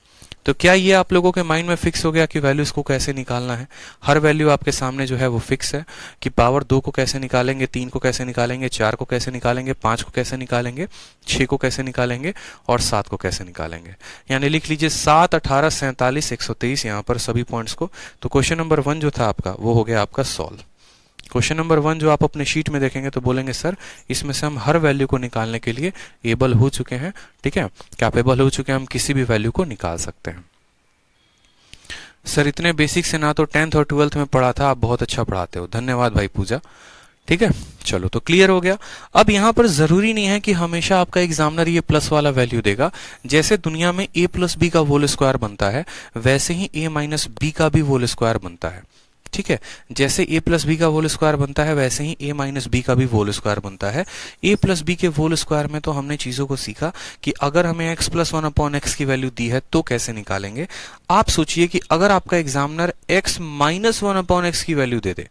तो क्या ये आप लोगों के माइंड में फिक्स हो गया कि वैल्यूज को कैसे निकालना है। हर वैल्यू आपके सामने जो है वो फिक्स है कि पावर 2 को कैसे निकालेंगे, 3 को कैसे निकालेंगे, 4 को कैसे निकालेंगे, 5 को कैसे निकालेंगे, 6 को कैसे निकालेंगे और 7 को कैसे निकालेंगे। यानी लिख लीजिए 7, 18, 47, 123 यहाँ पर सभी पॉइंट्स को। तो क्वेश्चन नंबर 1 जो था आपका वो हो गया आपका सॉल्व। क्वेश्चन नंबर 1 जो आप अपने शीट में देखेंगे तो बोलेंगे सर इसमें से हम हर वैल्यू को निकालने के लिए एबल हो चुके हैं, ठीक है, कैपेबल हो चुके हैं, हम किसी भी वैल्यू को निकाल सकते हैं। सर इतने बेसिक से ना तो 10th और 12th में पढ़ा था, आप बहुत अच्छा पढ़ाते हो, धन्यवाद भाई पूजा। ठीक है, चलो तो क्लियर हो गया। अब यहाँ पर जरूरी नहीं है कि हमेशा आपका एग्जामिनर ये प्लस वाला वैल्यू देगा। जैसे दुनिया में a प्लस बी का होल स्क्वायर बनता है वैसे ही a माइनस बी का भी होल स्क्वायर बनता है। ठीक है, जैसे a प्लस बी का होल स्क्वायर बनता है वैसे ही a माइनस बी का भी होल स्क्वायर बनता है। a प्लस बी के होल स्क्वायर में तो हमने चीजों को सीखा कि अगर हमें x प्लस 1 अपॉन एक्स की वैल्यू दी है तो कैसे निकालेंगे। आप सोचिए कि अगर आपका examiner x minus 1 upon x की वैल्यू दे दे,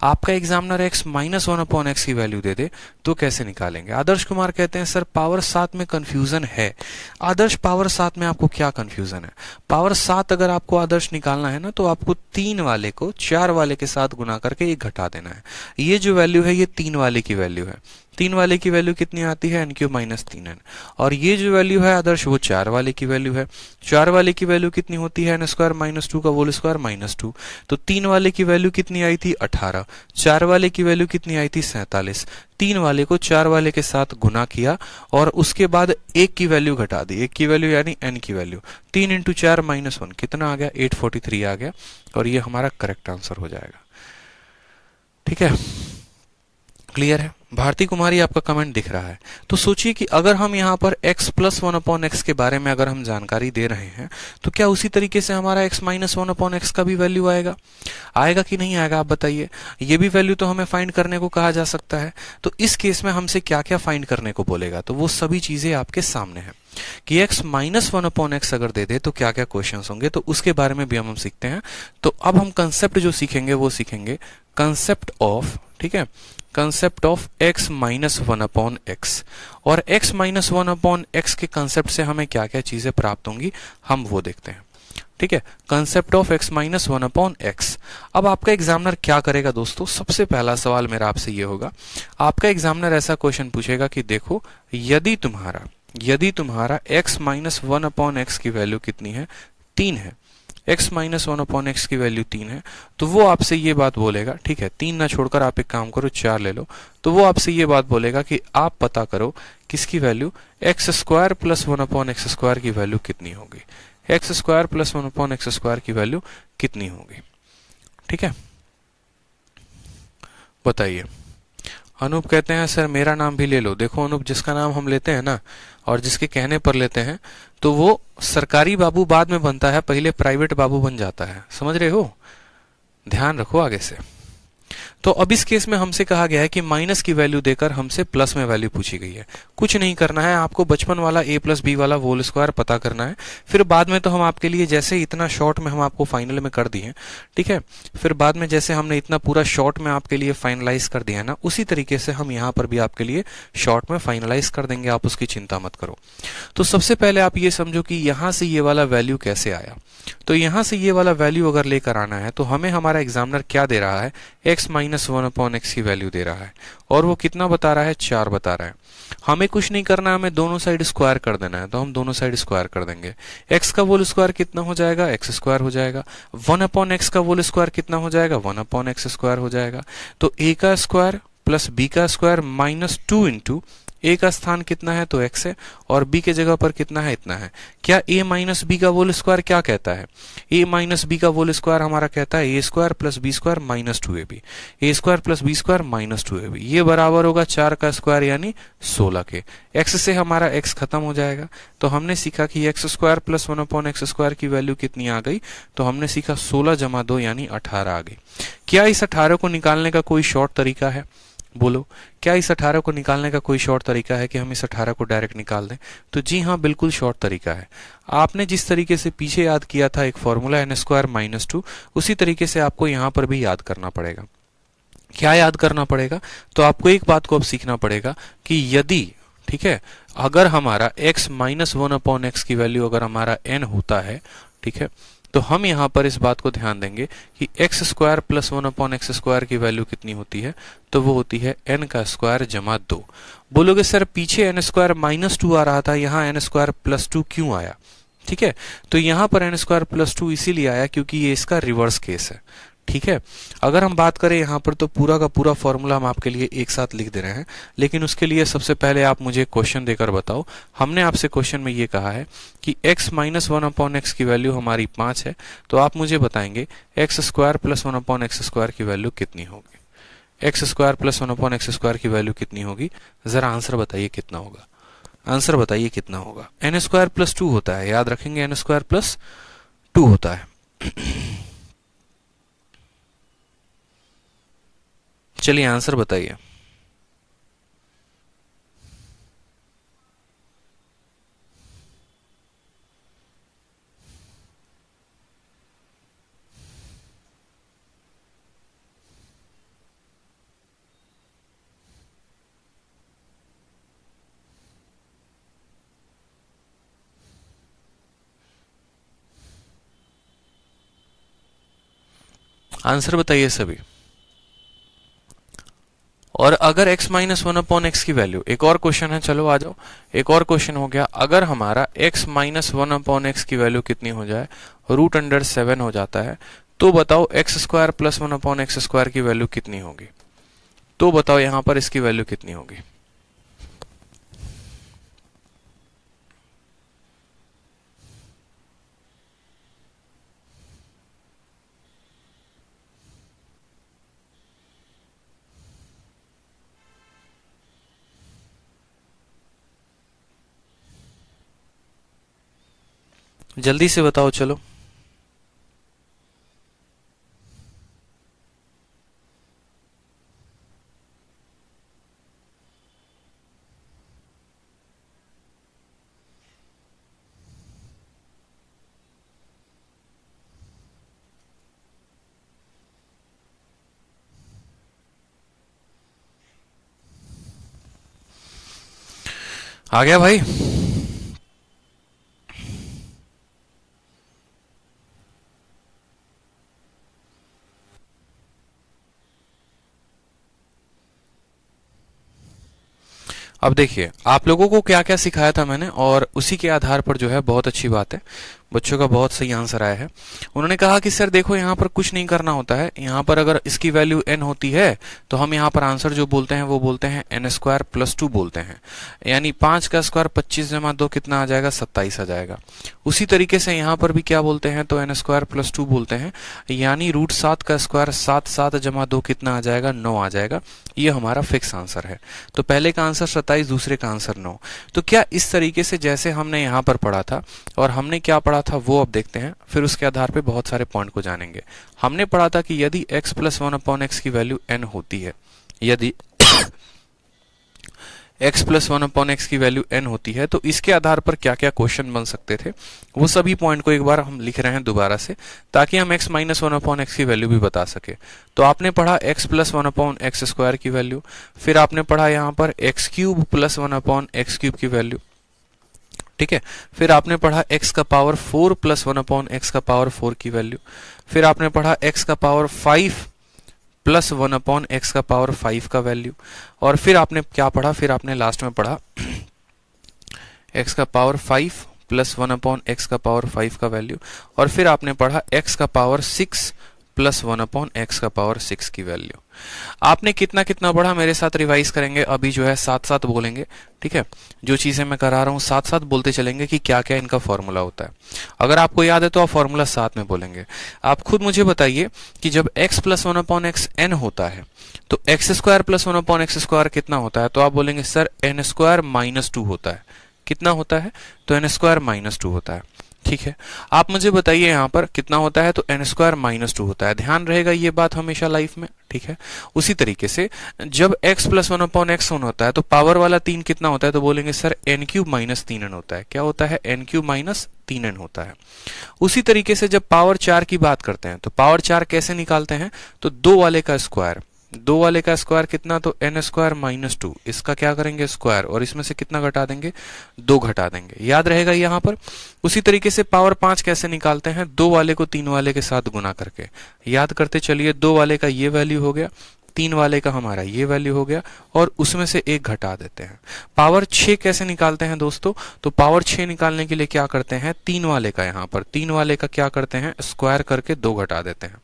आपका examiner x minus 1 upon x की वैल्यू दे दे तो कैसे निकालेंगे। आदर्श कुमार कहते हैं सर पावर 7 में कंफ्यूजन है। आदर्श पावर 7 में आपको क्या कंफ्यूजन है। पावर 7 अगर आपको आदर्श निकालना है ना तो आपको 3 वाले को 4 वाले के साथ गुना करके 1 घटा देना है। ये जो वैल्यू है ये 3 वाले की वैल्यू है। 3 वाले की वैल्यू कितनी आती है, n³ माइनस 3n। और ये जो वैल्यू है आदर्श वो 4 वाले की वैल्यू है। 4 वाले की वैल्यू कितनी होती है, n² माइनस 2 का होल स्क्वायर माइनस 2। तो 3 वाले की वैल्यू कितनी आई थी, 18। 4 वाले की वैल्यू कितनी आई थी, 47। 3 वाले को 4 वाले के साथ गुना किया और उसके बाद 1 की वैल्यू घटा दी। 1 की वैल्यू यानी n की वैल्यू। 3 इंटू 4 माइनस 1 कितना आ गया, 843 आ गया। और ये हमारा करेक्ट आंसर हो जाएगा। ठीक है, क्लियर है। भारती कुमारी आपका कमेंट दिख रहा है। तो सोचिए कि अगर हम यहाँ पर x प्लस 1 अपॉन एक्स के बारे में अगर हम जानकारी दे रहे हैं तो क्या उसी तरीके से हमारा x माइनस 1 अपॉन एक्स का भी वैल्यू आएगा, आएगा कि नहीं आएगा, आप बताइए। ये भी वैल्यू तो हमें फाइंड करने को कहा जा सकता है। तो इस केस में हमसे क्या क्या फाइंड करने को बोलेगा, तो वो सभी चीजें आपके सामने है कि x माइनस 1 अपॉन एक्स अगर दे दे तो क्या क्या क्वेश्चन होंगे, तो उसके बारे में भी हम सीखते हैं। तो अब हम कंसेप्ट जो सीखेंगे वो सीखेंगे कंसेप्ट ऑफ, ठीक है, concept of x minus 1 upon x. और x माइनस 1 अपॉन एक्स के कंसेप्ट से हमें क्या क्या चीजें प्राप्त होंगी हम वो देखते हैं। ठीक है, concept of x minus 1 upon x. अब आपका एग्जामिनर क्या करेगा दोस्तों, सबसे पहला सवाल मेरा आपसे ये होगा, आपका एग्जामिनर ऐसा क्वेश्चन पूछेगा कि देखो यदि तुम्हारा x माइनस 1 अपॉन एक्स की वैल्यू कितनी है, 3 है। x माइनस 1 अपॉन एक्स की वैल्यू 3 है तो वो आपसे ये बात बोलेगा, ठीक है, 3 ना छोड़कर आप एक काम करो 4 ले लो। तो वो आपसे ये बात बोलेगा कि आप पता करो किसकी value, x square plus 1 upon x square की वैल्यू कितनी होगी। X square plus 1 upon x square की वैल्यू कितनी होगी। ठीक है, बताइए। अनूप कहते हैं सर मेरा नाम भी ले लो। देखो अनूप, जिसका नाम हम लेते हैं ना और जिसके कहने पर लेते हैं तो वो सरकारी बाबू बाद में बनता है, पहले प्राइवेट बाबू बन जाता है, समझ रहे हो, ध्यान रखो आगे से। तो अब इस केस में हमसे कहा गया है कि माइनस की वैल्यू देकर हमसे प्लस में वैल्यू पूछी गई है। कुछ नहीं करना है, आपको बचपन वाला a प्लस बी वाला होल स्क्वायर पता करना है। फिर बाद में तो हम आपके लिए जैसे इतना शॉर्ट में हम आपको फाइनल में कर दिए, ठीक है, फिर बाद में जैसे हमने इतना पूरा शॉर्ट में आपके लिए फाइनलाइज कर दिया है ना, उसी तरीके से हम यहाँ पर भी आपके लिए शॉर्ट में फाइनलाइज कर देंगे, आप उसकी चिंता मत करो। तो सबसे पहले आप ये समझो कि यहाँ से ये वाला वैल्यू कैसे आया। तो यहाँ से ये वाला वैल्यू अगर लेकर आना है तो हमें हमारा एग्जामिनर क्या दे रहा है, x माइनस 1 अपॉन एक्स की वैल्यू दे रहा है और वो कितना बता रहा है, 4 बता रहा है। हमें कुछ नहीं करना, हमें दोनों साइड स्क्वायर कर देना है, तो हम दोनों साइड स्क्वायर कर देंगे। x का होल स्क्वायर कितना हो जाएगा, एक्स स्क्वायर हो जाएगा। 1 अपॉन एक्स का होल स्क्वायर कितना हो जाएगा, 1 अपॉन एक्स स्क्वायर हो जाएगा। तो a का स्क्वायर प्लस b का स्क्वायर माइनस 2 इंटू a का स्थान कितना है तो x है और b के जगह पर कितना है इतना है। क्या a माइनस बी का होल स्क्वायर क्या कहता है? a माइनस बी का होल स्क्वायर हमारा कहता है a square plus b square minus 2ab, a square plus b square minus 2ab, ये बराबर होगा 4 का स्क्वायर यानी 16 के। x से हमारा x खत्म हो जाएगा। तो हमने सीखा कि x square plus 1/x square की वैल्यू कितनी आ गई, तो हमने सीखा 16 जमा 2 यानी 18 आ गई। क्या इस 18 को निकालने का कोई शॉर्ट तरीका है? बोलो, क्या इस 18 को निकालने का कोई शॉर्ट तरीका है कि हम इस 18 को डायरेक्ट निकाल दें? तो जी हाँ, बिल्कुल शॉर्ट तरीका है। आपने जिस तरीके से पीछे याद किया था एक फॉर्मूला n स्क्वायर माइनस 2, उसी तरीके से आपको यहाँ पर भी याद करना पड़ेगा। क्या याद करना पड़ेगा? तो आपको एक बात को अब सीखना पड़ेगा कि यदि, ठीक है, अगर हमारा x माइनस 1/x की वैल्यू अगर हमारा n होता है, ठीक है, तो हम यहाँ पर इस बात को ध्यान देंगे कि x square plus 1/x square की वैल्यू कितनी होती है, तो वो होती है n का स्क्वायर जमा 2। बोलोगे सर पीछे n स्क्वायर माइनस 2 आ रहा था, यहाँ n स्क्वायर प्लस 2 क्यों आया? ठीक है, तो यहाँ पर n स्क्वायर प्लस 2 इसीलिए आया क्योंकि ये इसका रिवर्स केस है। ठीक है, अगर हम बात करें यहाँ पर तो पूरा का पूरा फॉर्मूला हम आपके लिए एक साथ लिख दे रहे हैं, लेकिन उसके लिए सबसे पहले आप मुझे क्वेश्चन देकर बताओ। हमने आपसे क्वेश्चन में ये कहा है कि x माइनस 1/x की वैल्यू हमारी 5 है, तो आप मुझे बताएंगे x square plus 1/x square की वैल्यू कितनी होगी। X square plus 1/x square की वैल्यू कितनी होगी, जरा आंसर बताइए कितना होगा। आंसर बताइए कितना होगा। n स्क्वायर प्लस 2 होता है, याद रखेंगे n स्क्वायर प्लस 2 होता है। चलिए आंसर बताइए। आंसर बताइए सभी। और अगर x माइनस 1/x की वैल्यू, एक और क्वेश्चन है, चलो आ जाओ, एक और क्वेश्चन हो गया। अगर हमारा x माइनस 1/x की वैल्यू कितनी हो जाए, √7 हो जाता है, तो बताओ x square plus 1/x square की वैल्यू कितनी होगी। तो बताओ यहां पर इसकी वैल्यू कितनी होगी। जल्दी से बताओ चलो। आ गया भाई? अब देखिए आप लोगों को क्या क्या सिखाया था मैंने, और उसी के आधार पर जो है बहुत अच्छी बात है, बच्चों का बहुत सही आंसर आया है। उन्होंने कहा कि सर देखो यहाँ पर कुछ नहीं करना होता है, यहाँ पर अगर इसकी वैल्यू n होती है तो हम यहाँ पर आंसर जो बोलते हैं वो बोलते हैं n स्क्वायर प्लस 2 बोलते हैं, यानी 5 का स्क्वायर 25 जमा 2 कितना आ जाएगा, 27 आ जाएगा। उसी तरीके से यहाँ पर भी क्या बोलते हैं, तो n स्क्वायर प्लस 2 बोलते हैं, यानी √7 का स्क्वायर 7 जमा 2 कितना आ जाएगा, 9 आ जाएगा। ये हमारा फिक्स आंसर है। तो पहले का आंसर 27, दूसरे का आंसर 9। तो क्या इस तरीके से जैसे हमने यहाँ पर पढ़ा था और हमने क्या पढ़ा था वो अब देखते हैं, फिर उसके आधार पे बहुत सारे पॉइंट को जानेंगे। हमने पढ़ा था कि यदि x प्लस 1/x की वैल्यू n होती है, यदि x प्लस 1/x की वैल्यू n होती है, तो इसके आधार पर क्या क्या क्वेश्चन बन सकते थे, वो सभी पॉइंट को एक बार हम लिख रहे हैं दोबारा से, ताकि हम x माइनस 1/x की वैल्यू भी बता सके। तो आपने पढ़ा x प्लस 1/x स्क्वायर की वैल्यू, फिर आपने पढ़ा यहाँ पर x cube plus 1/x cube की वैल्यू, ठीक है, फिर आपने पढ़ा x का पावर 4 प्लस 1/x का पावर 4 की वैल्यू, फिर आपने पढ़ा x का पावर 5 प्लस 1/x का पावर 5 का वैल्यू, और फिर आपने क्या पढ़ा, फिर आपने लास्ट में पढ़ा x का पावर 5 प्लस 1/x का पावर 5 का वैल्यू, और फिर आपने पढ़ा x का पावर 6 प्लस 1/x का पावर 6 की वैल्यू। आपने कितना कितना पढ़ा मेरे साथ रिवाइज करेंगे, अभी जो है साथ साथ बोलेंगे, ठीक है। जो चीजें मैं करा रहा हूं साथ साथ बोलते चलेंगे कि क्या क्या इनका फॉर्मूला होता है। अगर आपको याद है तो आप फॉर्मूला साथ में बोलेंगे। आप खुद मुझे बताइए कि जब x प्लस 1/x n होता है तो x square plus 1/x square कितना होता है, तो आप बोलेंगे सर n स्क्वायर माइनस 2 होता है। कितना होता है, तो n स्क्वायर माइनस 2 होता है, ठीक है। आप मुझे बताइए यहाँ पर कितना होता है, तो n स्क्वायर माइनस 2 होता है। ध्यान रहेगा ये बात हमेशा लाइफ में, ठीक है। उसी तरीके से जब x प्लस 1/x होता है तो पावर वाला 3 कितना होता है, तो बोलेंगे sir n cube minus 3n होता है। क्या होता है, n क्यूब माइनस 3n होता है। उसी तरीके से जब पावर 4 की बात करते हैं तो पावर 4 कैसे निकालते हैं, तो 2 वाले का स्क्वायर, 2 वाले का स्क्वायर कितना, तो n स्क्वायर माइनस 2, इसका क्या करेंगे स्क्वायर, और इसमें से कितना घटा देंगे, 2 घटा देंगे। याद रहेगा यहाँ पर। उसी तरीके से पावर 5 कैसे निकालते हैं, 2 वाले को 3 वाले के साथ गुना करके। याद करते चलिए, 2 वाले का ये वैल्यू हो गया, 3 वाले का हमारा ये वैल्यू हो गया, और उसमें से 1 घटा देते हैं। पावर 6 कैसे निकालते हैं दोस्तों, तो पावर 6 निकालने के लिए क्या करते हैं, 3 वाले का, यहाँ पर 3 वाले का क्या करते हैं, स्क्वायर करके 2 घटा देते हैं।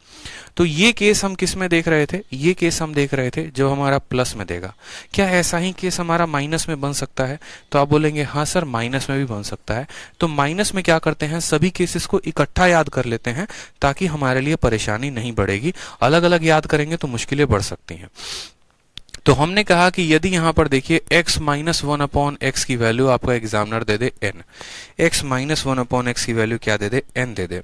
तो ये केस हम किस में देख रहे थे, ये केस हम देख रहे थे जब हमारा प्लस में देगा। क्या ऐसा ही केस हमारा माइनस में बन सकता है, तो आप बोलेंगे हाँ सर माइनस में भी बन सकता है। तो माइनस में क्या करते हैं, सभी केसेस को इकट्ठा याद कर लेते हैं ताकि हमारे लिए परेशानी नहीं बढ़ेगी। अलग अलग याद करेंगे तो मुश्किलें बढ़ सकती हैं। तो हमने कहा कि यदि यहां पर देखिए x माइनस 1/x की वैल्यू आपका एग्जामिनर दे दे n, x माइनस 1/x की वैल्यू क्या दे दे, n दे दे,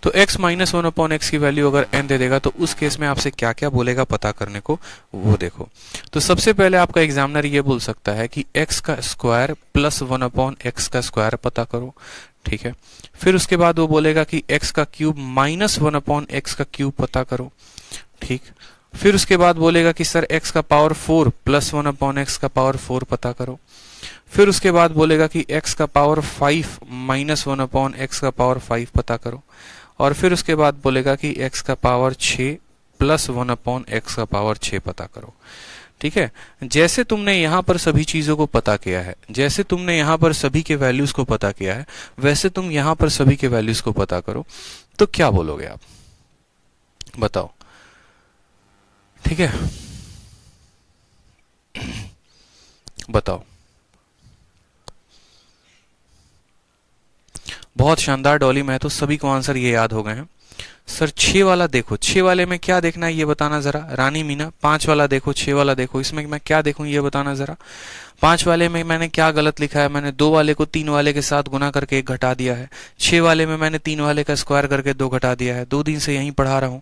तो x माइनस 1/x की वैल्यू अगर n दे देगा तो उस केस में आपसे क्या क्या बोलेगा पता करने को, वो देखो। तो सबसे पहले आपका एग्जामिनर ये बोल सकता है कि x का स्क्वायर प्लस 1/x का स्क्वायर पता करो, ठीक है। फिर उसके बाद वो बोलेगा कि x का क्यूब माइनस 1/x का क्यूब पता करो, ठीक। फिर उसके बाद बोलेगा कि सर x का पावर 4 प्लस 1/x का पावर 4 पता करो। फिर उसके बाद बोलेगा कि x का पावर 5 माइनस 1/x का पावर 5 पता करो। और फिर उसके बाद बोलेगा कि x का पावर 6 प्लस 1/x का पावर 6 पता करो, ठीक है। जैसे तुमने यहाँ पर सभी चीजों को पता किया है, जैसे तुमने यहाँ पर सभी के वैल्यूज को पता किया है, वैसे तुम यहाँ पर सभी के वैल्यूज को पता करो। तो क्या बोलोगे आप, बताओ, ठीक है। बताओ। बहुत शानदार डॉली, मैं तो सभी को आंसर ये याद हो गए हैं। सर 6 वाला देखो, 6 वाले में क्या देखना है ये बताना जरा। रानी मीना 5 वाला देखो, 6 वाला देखो, इसमें मैं क्या देखूं ये बताना जरा। 5 वाले में मैंने क्या गलत लिखा है, मैंने 2 वाले को 3 वाले के साथ गुना करके 1 घटा दिया है। 6 वाले में मैंने 3 वाले का स्क्वायर करके 2 घटा दिया है। 2 दिन से यहीं पढ़ा रहा हूं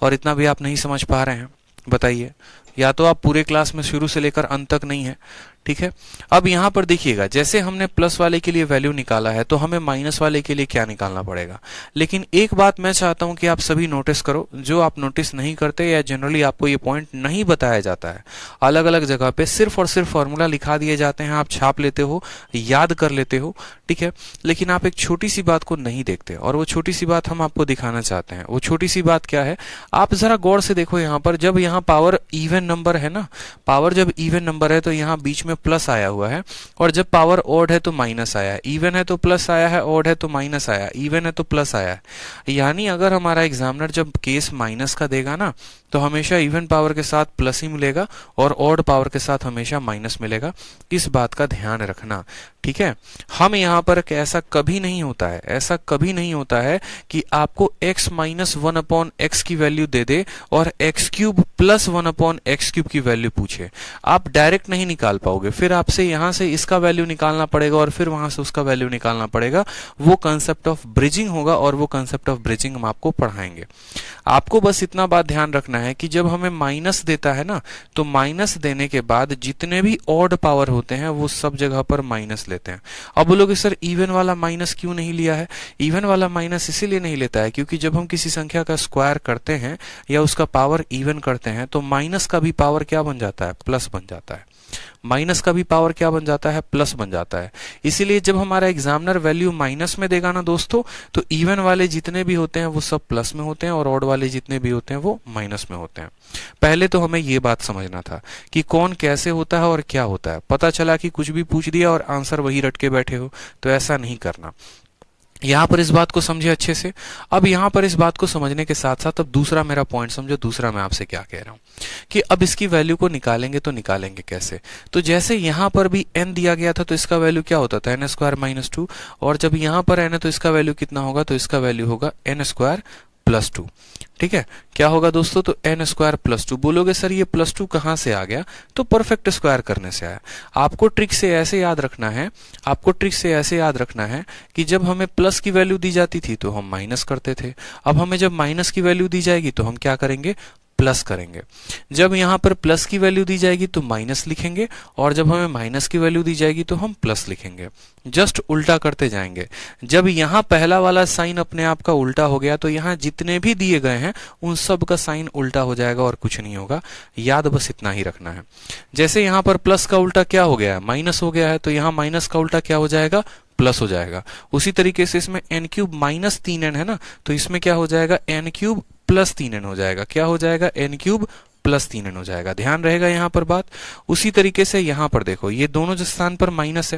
और इतना भी आप नहीं समझ पा रहे हैं, बताइए। या तो आप पूरे क्लास में शुरू से लेकर अंत तक नहीं है, ठीक है। अब यहां पर देखिएगा, जैसे हमने प्लस वाले के लिए वैल्यू निकाला है तो हमें माइनस वाले के लिए क्या निकालना पड़ेगा। लेकिन एक बात मैं चाहता हूं कि आप सभी नोटिस करो, जो आप नोटिस नहीं करते या जनरली आपको ये पॉइंट नहीं बताया जाता है, अलग अलग जगह पे सिर्फ और सिर्फ फॉर्मूला लिखा दिए जाते हैं, आप छाप लेते हो, याद कर लेते हो, ठीक है। लेकिन आप एक छोटी सी बात को नहीं देखते, और वो छोटी सी बात हम आपको दिखाना चाहते हैं। वो छोटी सी बात क्या है, आप जरा गौर से देखो। यहाँ पर जब यहाँ पावर इवन नंबर है ना, पावर जब इवन नंबर है तो यहाँ बीच में प्लस आया हुआ है, और जब पावर ऑड है तो माइनस आया है। इवन है तो प्लस आया है, ऑड है तो माइनस आया है, इवन है तो प्लस आया है। यानी अगर हमारा एग्जामिनर जब केस माइनस का देगा ना तो हमेशा इवन पावर के साथ प्लस ही मिलेगा और ऑड पावर के साथ हमेशा माइनस मिलेगा। इस बात का ध्यान रखना, ठीक है। हम यहाँ पर ऐसा कभी नहीं होता है, ऐसा कभी नहीं होता है कि आपको x माइनस 1/x की वैल्यू दे दे और x cube plus 1/x cube की वैल्यू पूछे। आप डायरेक्ट नहीं निकाल पाओगे, फिर आपसे यहाँ से इसका वैल्यू निकालना पड़ेगा और फिर वहां से उसका वैल्यू निकालना पड़ेगा। वो कंसेप्ट ऑफ ब्रिजिंग होगा और वो कंसेप्ट ऑफ ब्रिजिंग हम आपको पढ़ाएंगे। आपको बस इतना बात ध्यान रखना है कि जब हमें माइनस देता है ना, तो माइनस देने के बाद जितने भी ऑड पावर होते हैं वो सब जगह पर माइनस लेते हैं। अब बोलोगे सर इवन वाला माइनस क्यों नहीं लिया है। इवन वाला माइनस इसीलिए नहीं लेता है क्योंकि जब हम किसी संख्या का स्क्वायर करते हैं या उसका पावर इवन करते हैं तो माइनस का भी पावर क्या बन जाता है, प्लस बन जाता है। माइनस का भी पावर क्या बन जाता है, प्लस बन जाता है। इसीलिए जब हमारा एग्जामिनर वैल्यू माइनस में देगा ना दोस्तों, तो इवन वाले जितने भी होते हैं वो सब प्लस में होते हैं और ऑड वाले जितने भी होते हैं वो माइनस में होते हैं। पहले तो हमें ये बात समझना था कि कौन कैसे होता है और क्या होता है। पता चला कि कुछ भी पूछ दिया और आंसर वही रट के बैठे हो, तो ऐसा नहीं करना। यहां पर इस बात को समझे अच्छे से। अब यहां पर इस बात को समझने के साथ साथ अब दूसरा मेरा पॉइंट समझो, दूसरा मैं आपसे क्या कह रहा हूं कि अब इसकी वैल्यू को निकालेंगे तो निकालेंगे कैसे। तो जैसे यहां पर भी n दिया गया था तो इसका वैल्यू क्या होता था, n स्क्वायर माइनस 2, और जब यहां पर n है तो इसका वैल्यू कितना होगा, तो इसका वैल्यू होगा n स्क्वायर प्लस 2। ठीक है, क्या होगा दोस्तों, तो n स्क्वायर प्लस 2। बोलोगे सर ये प्लस 2 कहां से आ गया, तो परफेक्ट स्क्वायर करने से आया। आपको ट्रिक से ऐसे याद रखना है, आपको ट्रिक से ऐसे याद रखना है कि जब हमें प्लस की वैल्यू दी जाती थी तो हम माइनस करते थे, अब हमें जब माइनस की वैल्यू दी जाएगी तो हम क्या करेंगे, प्लस करेंगे। जब यहां पर प्लस की वैल्यू दी जाएगी तो माइनस लिखेंगे, और जब हमें माइनस की वैल्यू दी जाएगी तो हम प्लस लिखेंगे। जस्ट उल्टा करते जाएंगे। जब यहां पहला वाला साइन अपने आप का उल्टा हो गया तो यहां जितने भी दिए गए हैं उन सब का साइन उल्टा हो जाएगा और कुछ नहीं होगा। याद बस इतना ही रखना है। जैसे यहां पर प्लस का उल्टा क्या हो गया है, माइनस हो गया है, तो यहां माइनस का उल्टा क्या हो जाएगा, प्लस हो जाएगा। उसी तरीके से इसमें n क्यूब माइनस 3n है ना, तो इसमें क्या हो जाएगा, n क्यूब प्लस 3n हो जाएगा। क्या हो जाएगा, n क्यूब प्लस 3n हो जाएगा। ध्यान रहेगा यहां पर बात। उसी तरीके से यहां पर देखो, ये दोनों जो स्थान पर माइनस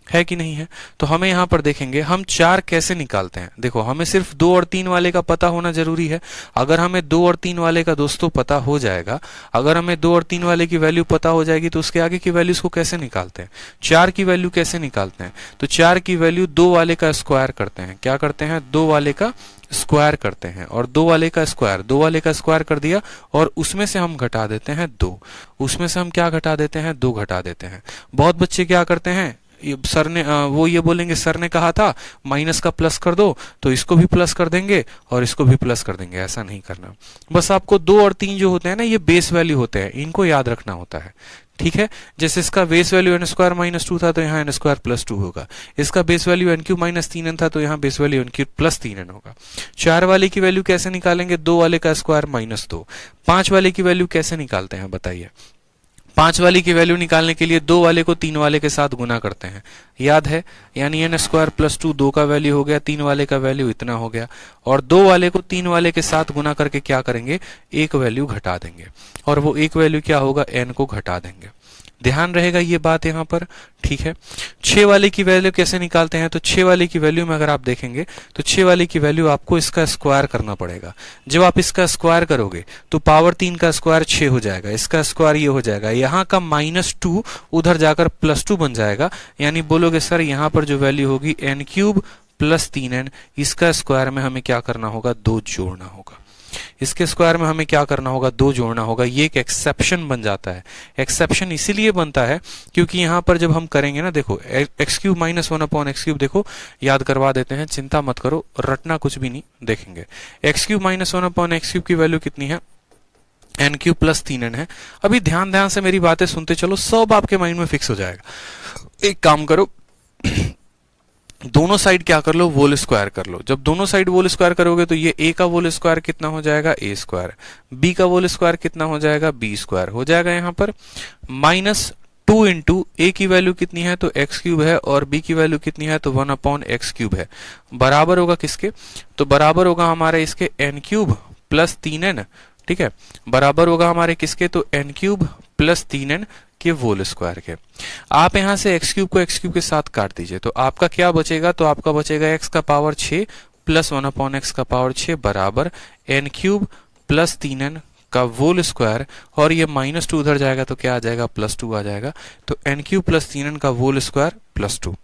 है कि नहीं है, तो हमें यहां पर देखेंगे हम 4 कैसे निकालते हैं। देखो हमें सिर्फ 2 और 3 वाले का पता होना जरूरी है। अगर हमें 2 और 3 वाले का दोस्तों पता हो जाएगा, अगर हमें 2 और 3 वाले की वैल्यू पता हो जाएगी तो उसके आगे की वैल्यूज को कैसे निकालते हैं, 4 की वैल्यू कैसे निकालते हैं, तो 4 की वैल्यू 2 वाले का स्क्वायर करते हैं। क्या करते हैं, 2 वाले का स्क्वायर करते हैं, और 2 वाले का स्क्वायर, 2 वाले का स्क्वायर कर दिया और उसमें से हम घटा देते हैं 2। उसमें से हम क्या घटा देते हैं, 2 घटा देते हैं। बहुत बच्चे क्या करते हैं, सर ने वो ये बोलेंगे सर ने कहा था माइनस का प्लस कर दो, तो इसको भी प्लस कर देंगे और इसको भी प्लस कर देंगे। ऐसा नहीं करना। बस आपको 2 और 3 जो होते हैं ना, ये बेस वैल्यू होते हैं, इनको याद रखना होता है। ठीक है, जैसे इसका base value n square minus 2 था तो यहाँ n स्क्वायर प्लस 2 होगा। इसका base value n cube minus 3n था तो यहाँ base value n cube plus 3n होगा। 4 वाले की वैल्यू कैसे निकालेंगे, 2 वाले का स्क्वायर माइनस 2। 5 वाले की वैल्यू कैसे निकालते हैं बताइए। 5 वाले की वैल्यू निकालने के लिए 2 वाले को 3 वाले के साथ गुना करते हैं, याद है, यानी n स्क्वायर प्लस 2 2 का वैल्यू हो गया, 3 वाले का वैल्यू इतना हो गया, और 2 वाले को 3 वाले के साथ गुना करके क्या करेंगे, एक वैल्यू घटा देंगे, और वो एक वैल्यू क्या होगा, n को घटा देंगे। ध्यान रहेगा ये बात यहां पर। ठीक है, 6 वाले की वैल्यू कैसे निकालते हैं, तो 6 वाले की वैल्यू में अगर आप देखेंगे तो 6 वाले की वैल्यू आपको इसका स्क्वायर करना पड़ेगा। जब आप इसका स्क्वायर करोगे तो पावर 3 का स्क्वायर 6 हो जाएगा, इसका स्क्वायर ये हो जाएगा, यहां का -2 उधर जाकर +2 बन जाएगा। यानी बोलोगे सर यहां पर जो वैल्यू होगी n क्यूब प्लस 3n, इसका स्क्वायर में हमें क्या करना होगा, 2 जोड़ना होगा। इसके स्क्वायर में हमें क्या करना होगा, 2 जोड़ना होगा। ये एक एक्सेप्शन बन जाता है। एक्सेप्शन इसीलिए बनता है क्योंकि यहां पर जब हम करेंगे ना, देखो x cube minus 1 upon x cube, देखो याद करवा देते हैं, चिंता मत करो, रटना कुछ भी नहीं, देखेंगे x cube minus 1 upon x cube की वैल्यू कितनी है, n क्यूब प्लस 3n है। अभी ध्यान से मेरी बातें सुनते चलो, सब आपके माइंड में फिक्स हो जाएगा। एक काम करो, दोनों साइड क्या कर लो, वोल स्क्वायर कर लो। जब दोनों साइड वोल स्क्वायर करोगे तो ये a का वोल स्क्वायर कितना हो जाएगा, a स्क्वायर, b का वोल स्क्वायर कितना हो जाएगा, b स्क्वायर हो जाएगा। यहां पर -2 इंटू a की वैल्यू कितनी है, तो x क्यूब है, और b की वैल्यू कितनी है, तो 1 अपॉन एक्स क्यूब है। बराबर होगा किसके, तो बराबर होगा हमारे इसके n क्यूब प्लस 3n। ठीक है, बराबर होगा हमारे किसके, तो n क्यूब प्लस 3n के वोल स्क्वायर के। आप यहां से x क्यूब को x क्यूब के साथ काट दीजिए, तो आपका क्या बचेगा, तो आपका बचेगा x का पावर 6 प्लस 1 अपॉन एक्स का पावर 6 बराबर n क्यूब प्लस 3n का वोल स्क्वायर, और ये -2 उधर जाएगा तो क्या आ जाएगा, +2 आ जाएगा। तो n क्यूब प्लस 3n का वोल स्क्वायर +2।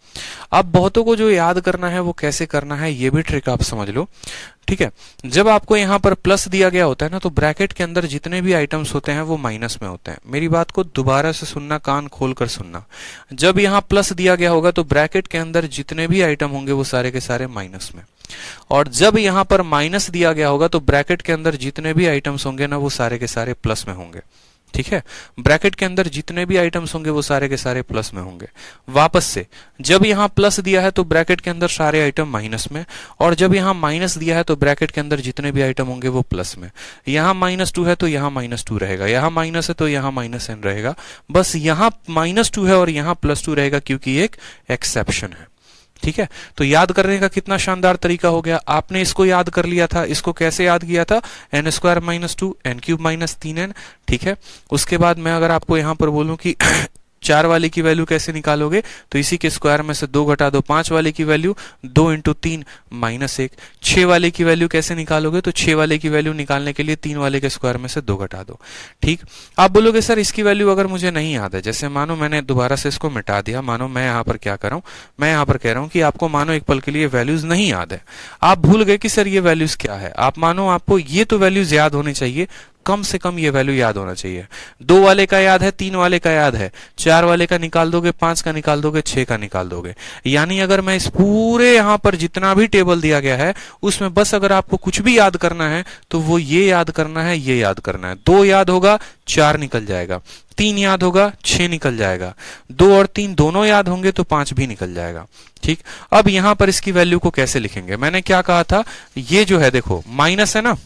अब बहुतों को जो याद करना है वो कैसे करना है, ये भी ट्रिक आप समझ लो। ठीक है, जब आपको यहां पर प्लस दिया गया होता है ना, तो ब्रैकेट के अंदर जितने भी आइटम्स होते हैं वो माइनस में होते हैं। मेरी बात को दोबारा से सुनना, कान खोलकर सुनना। जब यहां प्लस दिया गया होगा तो ब्रैकेट के अंदर जितने भी आइटम होंगे वो सारे के सारे माइनस में, और जब यहां पर माइनस दिया गया होगा तो ब्रैकेट के अंदर जितने भी आइटम्स होंगे ना वो सारे के सारे प्लस में होंगे। ठीक है, ब्रैकेट के अंदर जितने भी आइटम्स होंगे वो सारे के सारे प्लस में होंगे। वापस से, जब यहां प्लस दिया है तो ब्रैकेट के अंदर सारे आइटम माइनस में, और जब यहां माइनस दिया है तो ब्रैकेट के अंदर जितने भी आइटम होंगे वो प्लस में। यहां -2 है तो यहां -2 रहेगा, यहां माइनस है तो यहां -n रहेगा। बस यहां -2 है और यहां +2 रहेगा क्योंकि एक एक्सेप्शन है। ठीक है, तो याद करने का कितना शानदार तरीका हो गया। आपने इसको याद कर लिया था, इसको कैसे याद किया था, n square -2 n cube -3n। ठीक है, उसके बाद मैं अगर आपको यहां पर बोलूं कि 4 वाले की वैल्यू कैसे निकालोगे, तो इसी के स्क्वायर में से 2 घटा दो 5 वाले की वैल्यू, 2 इंटू 3 -1। 6 वाले की वैल्यू कैसे निकालोगे, तो 6 वाले की वैल्यू निकालने के लिए 3 वाले के स्क्वायर में से 2 घटा दो। ठीक, आप बोलोगे सर इसकी वैल्यू अगर मुझे नहीं याद है, जैसे मानो मैंने दोबारा से इसको मिटा दिया, मानो मैं यहाँ पर क्या कर रहा हूँ, मैं यहाँ पर कह रहा हूँ कि आपको मानो एक पल के लिए वैल्यूज नहीं याद है, आप भूल गए कि सर ये वैल्यूज क्या है, आप मानो आपको ये तो वैल्यूज याद होनी चाहिए, कम से कम ये वैल्यू याद होना चाहिए। 2 वाले का याद है, 3 वाले का याद है, 4 वाले का निकाल दोगे, 5 का निकाल दोगे, 6 का निकाल दोगे। यानी अगर मैं इस पूरे यहां पर जितना भी टेबल दिया गया है उसमें बस अगर आपको कुछ भी याद करना है तो वो ये याद करना है, ये याद करना है। 2 याद होगा 4 निकल जाएगा, 3 याद होगा 6 निकल जाएगा, 2 और 3 दोनों याद होंगे तो 5 भी निकल जाएगा। ठीक, अब यहां पर इसकी वैल्यू को कैसे लिखेंगे, मैंने क्या कहा था, ये जो है देखो माइनस है ना,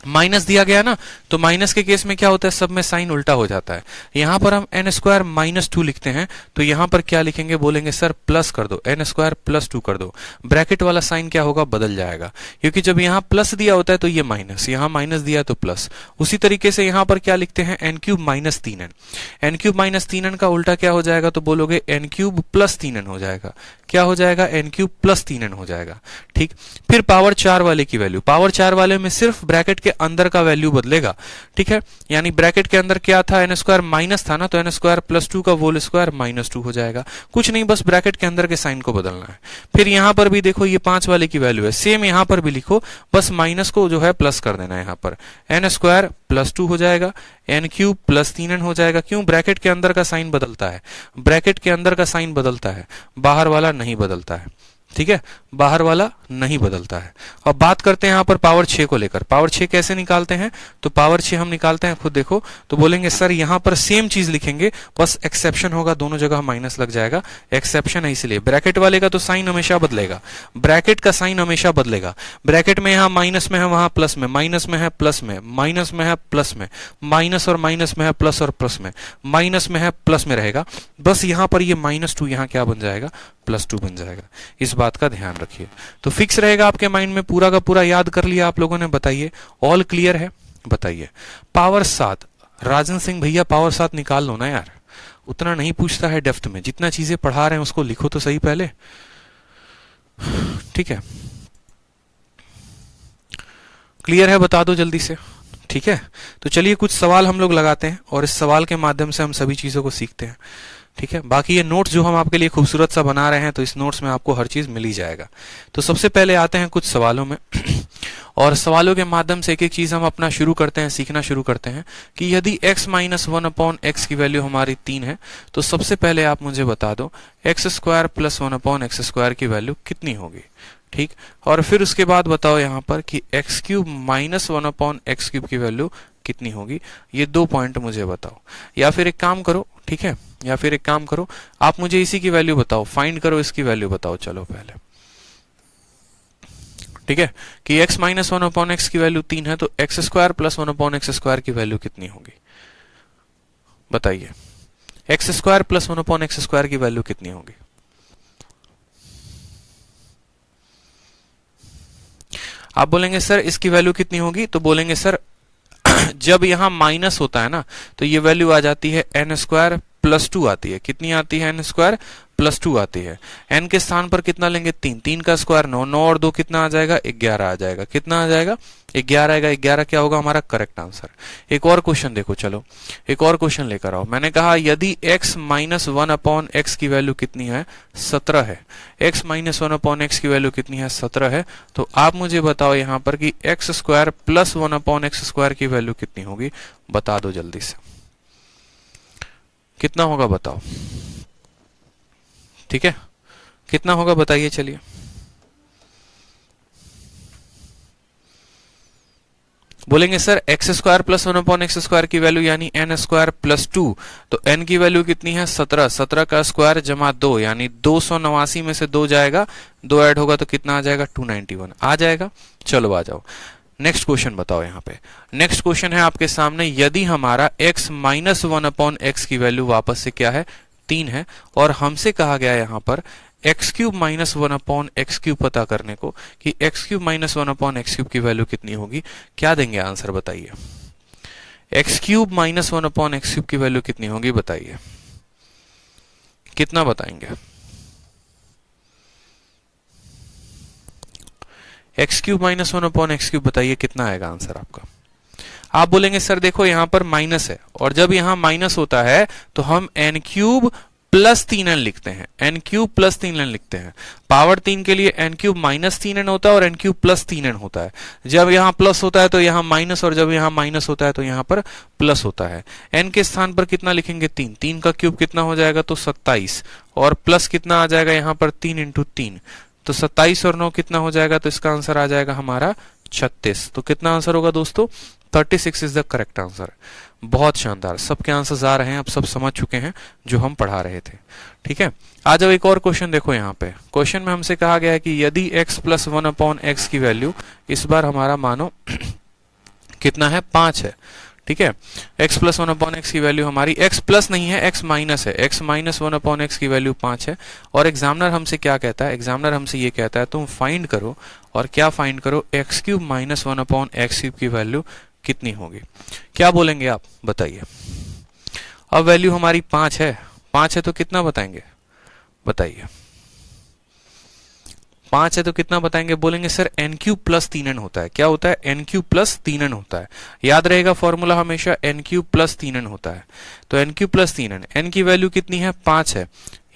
माइनस दिया गया ना, तो माइनस के केस में क्या होता है, सब में साइन उल्टा हो जाता है। यहां पर हम n स्क्वायर -2 लिखते हैं, तो यहां पर क्या लिखेंगे, बोलेंगे सर प्लस कर दो, n स्क्वायर +2 कर दो, ब्रैकेट वाला साइन क्या होगा, बदल जाएगा, क्योंकि जब यहां प्लस दिया होता है तो ये माइनस, यहां माइनस दिया तो प्लस। उसी तरीके से यहां पर क्या लिखते हैं, n³ -3n, n³ -3n का उल्टा क्या हो जाएगा, तो बोलोगे n³ +3n हो जाएगा, क्या हो जाएगा, n³ +3n हो जाएगा। ठीक, फिर पावर 4 वाले की वैल्यू, पावर 4 वाले में सिर्फ ब्रैकेट के अंदर का वैल्यू बदलेगा। ठीक है, यानी ब्रैकेट के अंदर क्या था, n स्क्वायर माइनस था ना, तो n स्क्वायर +2 का होल स्क्वायर -2 हो जाएगा। कुछ नहीं, बस ब्रैकेट के अंदर के साइन को बदलना है। फिर यहां पर भी देखो ये 5 वाले की वैल्यू है, सेम यहां पर भी लिखो, बस माइनस को जो है प्लस कर देना है। यहां पर n स्क्वायर +2 हो जाएगा, n³ +3n हो जाएगा। क्यों, ब्रैकेट के अंदर का साइन बदलता है, ब्रैकेट के अंदर का साइन बदलता है, बाहर वाला नहीं बदलता है। ठीक है, बाहर वाला नहीं बदलता है। अब बात करते हैं यहां पर पावर 6 को लेकर, पावर 6 कैसे निकालते हैं, तो पावर 6 हम निकालते हैं खुद देखो, तो बोलेंगे सर यहां पर सेम चीज लिखेंगे, बस एक्सेप्शन होगा, दोनों जगह माइनस लग जाएगा, एक्सेप्शन है इसलिए। ब्रैकेट वाले का तो साइन हमेशा बदलेगा, ब्रैकेट का साइन हमेशा बदलेगा। ब्रैकेट में यहां माइनस में है, वहां प्लस में, माइनस में है प्लस में, माइनस में है प्लस में, माइनस और माइनस में है प्लस और प्लस में, माइनस में है प्लस में रहेगा। बस यहां पर ये -2 यहां क्या बन जाएगा, +2 बन जाएगा। इस बात का ध्यान रखिए, तो फिक्स रहेगा आपके माइंड में, पूरा का पूरा याद कर लिया आप लोगों ने, बताइए ऑल क्लियर है, बताइए। पावर 7, राजन सिंह भैया पावर 7 निकाल लो ना यार, उतना नहीं पूछता है डेप्थ में, जितना चीजें पढ़ा रहे हैं उसको लिखो तो सही पहले। ठीक है, क्लियर है, बता दो जल्दी से। ठीक है, तो चलिए कुछ सवाल हम लोग लगाते हैं और इस सवाल के माध्यम से हम सभी चीजों को सीखते हैं। ठीक है, बाकी ये नोट्स जो हम आपके लिए खूबसूरत सा बना रहे हैं, तो इस नोट्स में आपको हर चीज मिल ही जाएगा। तो सबसे पहले आते हैं कुछ सवालों में और सवालों के माध्यम से एक एक चीज हम अपना शुरू करते हैं, सीखना शुरू करते हैं कि यदि x - 1/x की वैल्यू हमारी 3 है, तो सबसे पहले आप मुझे बता दो x² + 1/x² की वैल्यू कितनी होगी। ठीक, और फिर उसके बाद बताओ यहाँ पर कि x³ - 1/x³ की वैल्यू कितनी होगी। ये 2 पॉइंट मुझे बताओ, या फिर एक काम करो, ठीक है, या फिर एक काम करो, आप मुझे इसी की वैल्यू बताओ, फाइंड करो इसकी वैल्यू बताओ। चलो पहले, ठीक है, कि x - 1/x की वैल्यू 3 है, तो x² + 1/x² की वैल्यू कितनी होगी, बताइए। x² + 1/x² की वैल्यू कितनी होगी। आप बोलेंगे सर इसकी वैल्यू कितनी होगी, तो बोलेंगे सर जब यहां माइनस होता है ना, तो ये वैल्यू आ जाती है n² +2 आती है। कितनी आती है, n² +2 आती है। n के स्थान पर कितना लेंगे, 3, 3 का स्क्वायर 9, 9 और 2 कितना आ जाएगा, 11 आ जाएगा। कितना आ जाएगा, 11 आएगा। 11 क्या होगा हमारा करेक्ट आंसर। एक और क्वेश्चन देखो, चलो एक और क्वेश्चन लेकर आओ। मैंने कहा यदि x - 1/x की वैल्यू कितनी है, 17 है। x - 1/x की वैल्यू कितनी है, 17 है। तो आप मुझे बताओ यहाँ पर कि x² + 1/x² की वैल्यू कितनी होगी, बता दो जल्दी से, कितना होगा बताओ। ठीक है, कितना होगा बताइए, चलिए। बोलेंगे सर x² + 1/x² की वैल्यू यानी n² + 2, तो n की वैल्यू कितनी है, 17। 17 का स्क्वायर जमा 2 यानी 289 में से 2 जाएगा, 2 ऐड होगा तो कितना आ जाएगा, 291 आ जाएगा। चलो आ जाओ, नेक्स्ट क्वेश्चन बताओ। यहाँ पे नेक्स्ट क्वेश्चन है आपके सामने, यदि हमारा x - 1/x की वैल्यू वापस से क्या है, 3 है, और हमसे कहा गया यहाँ पर x³ - 1/x³ पता करने को कि x³ - 1/x³ की वैल्यू कितनी होगी। क्या देंगे आंसर बताइए, x³ - 1/x³ की वैल्यू कितनी होगी बताइए। कितना बताएंगे? एक्स क्यूब माइनस 1/x³ बताइए कितना आएगा आंसर आपका? आप बोलेंगे सर देखो यहां पर माइनस है, और जब यहां माइनस होता है तो हम n³ प्लस 3n लिखते हैं, n³ प्लस 3n लिखते हैं। पावर 3 के लिए n³ माइनस 3n होता है और n³ प्लस 3n होता है। जब यहां प्लस होता है तो यहां माइनस, और जब यहां माइनस होता है तो यहां पर प्लस होता है। n के स्थान पर कितना लिखेंगे? 3। 3 का क्यूब कितना हो जाएगा? तो 27, और प्लस कितना आ जाएगा यहां पर? 3 इंटू 3, तो 27 और 9 कितना हो जाएगा? तो इसका आंसर आ जाएगा हमारा 36। तो कितना आंसर होगा दोस्तों? 36 इज द करेक्ट आंसर। बहुत शानदार, सबके आंसर्स आ रहे हैं, आप सब समझ चुके हैं जो हम पढ़ा रहे थे। ठीक है, आ जाओ एक और क्वेश्चन देखो। यहाँ पे क्वेश्चन में हमसे कहा गया है कि यदि x प्लस 1/x की वैल्यू इस बार हमारा मानो कितना है? 5 है। ठीक है, x प्लस 1/x की वैल्यू हमारी, x प्लस नहीं है, x माइनस है, x माइनस 1/x की वैल्यू 5 है। और एग्जामिनर हमसे क्या कहता है? एग्जामिनर हमसे ये कहता है तुम फाइंड करो, और क्या फाइंड करो? x³ माइनस 1/x³ की वैल्यू कितनी होगी? क्या बोलेंगे आप? बताइए। अब वैल्यू हमारी 5 है, 5 है तो कितना बताएंगे? बताइए। 5 है तो कितना बताएंगे? बोलेंगे सर n³ प्लस 3n होता है। क्या होता है? n³ प्लस 3n होता है। याद रहेगा फॉर्मूला हमेशा n³ प्लस 3n होता है। तो n³ प्लस 3n, n की वैल्यू कितनी है? 5 है,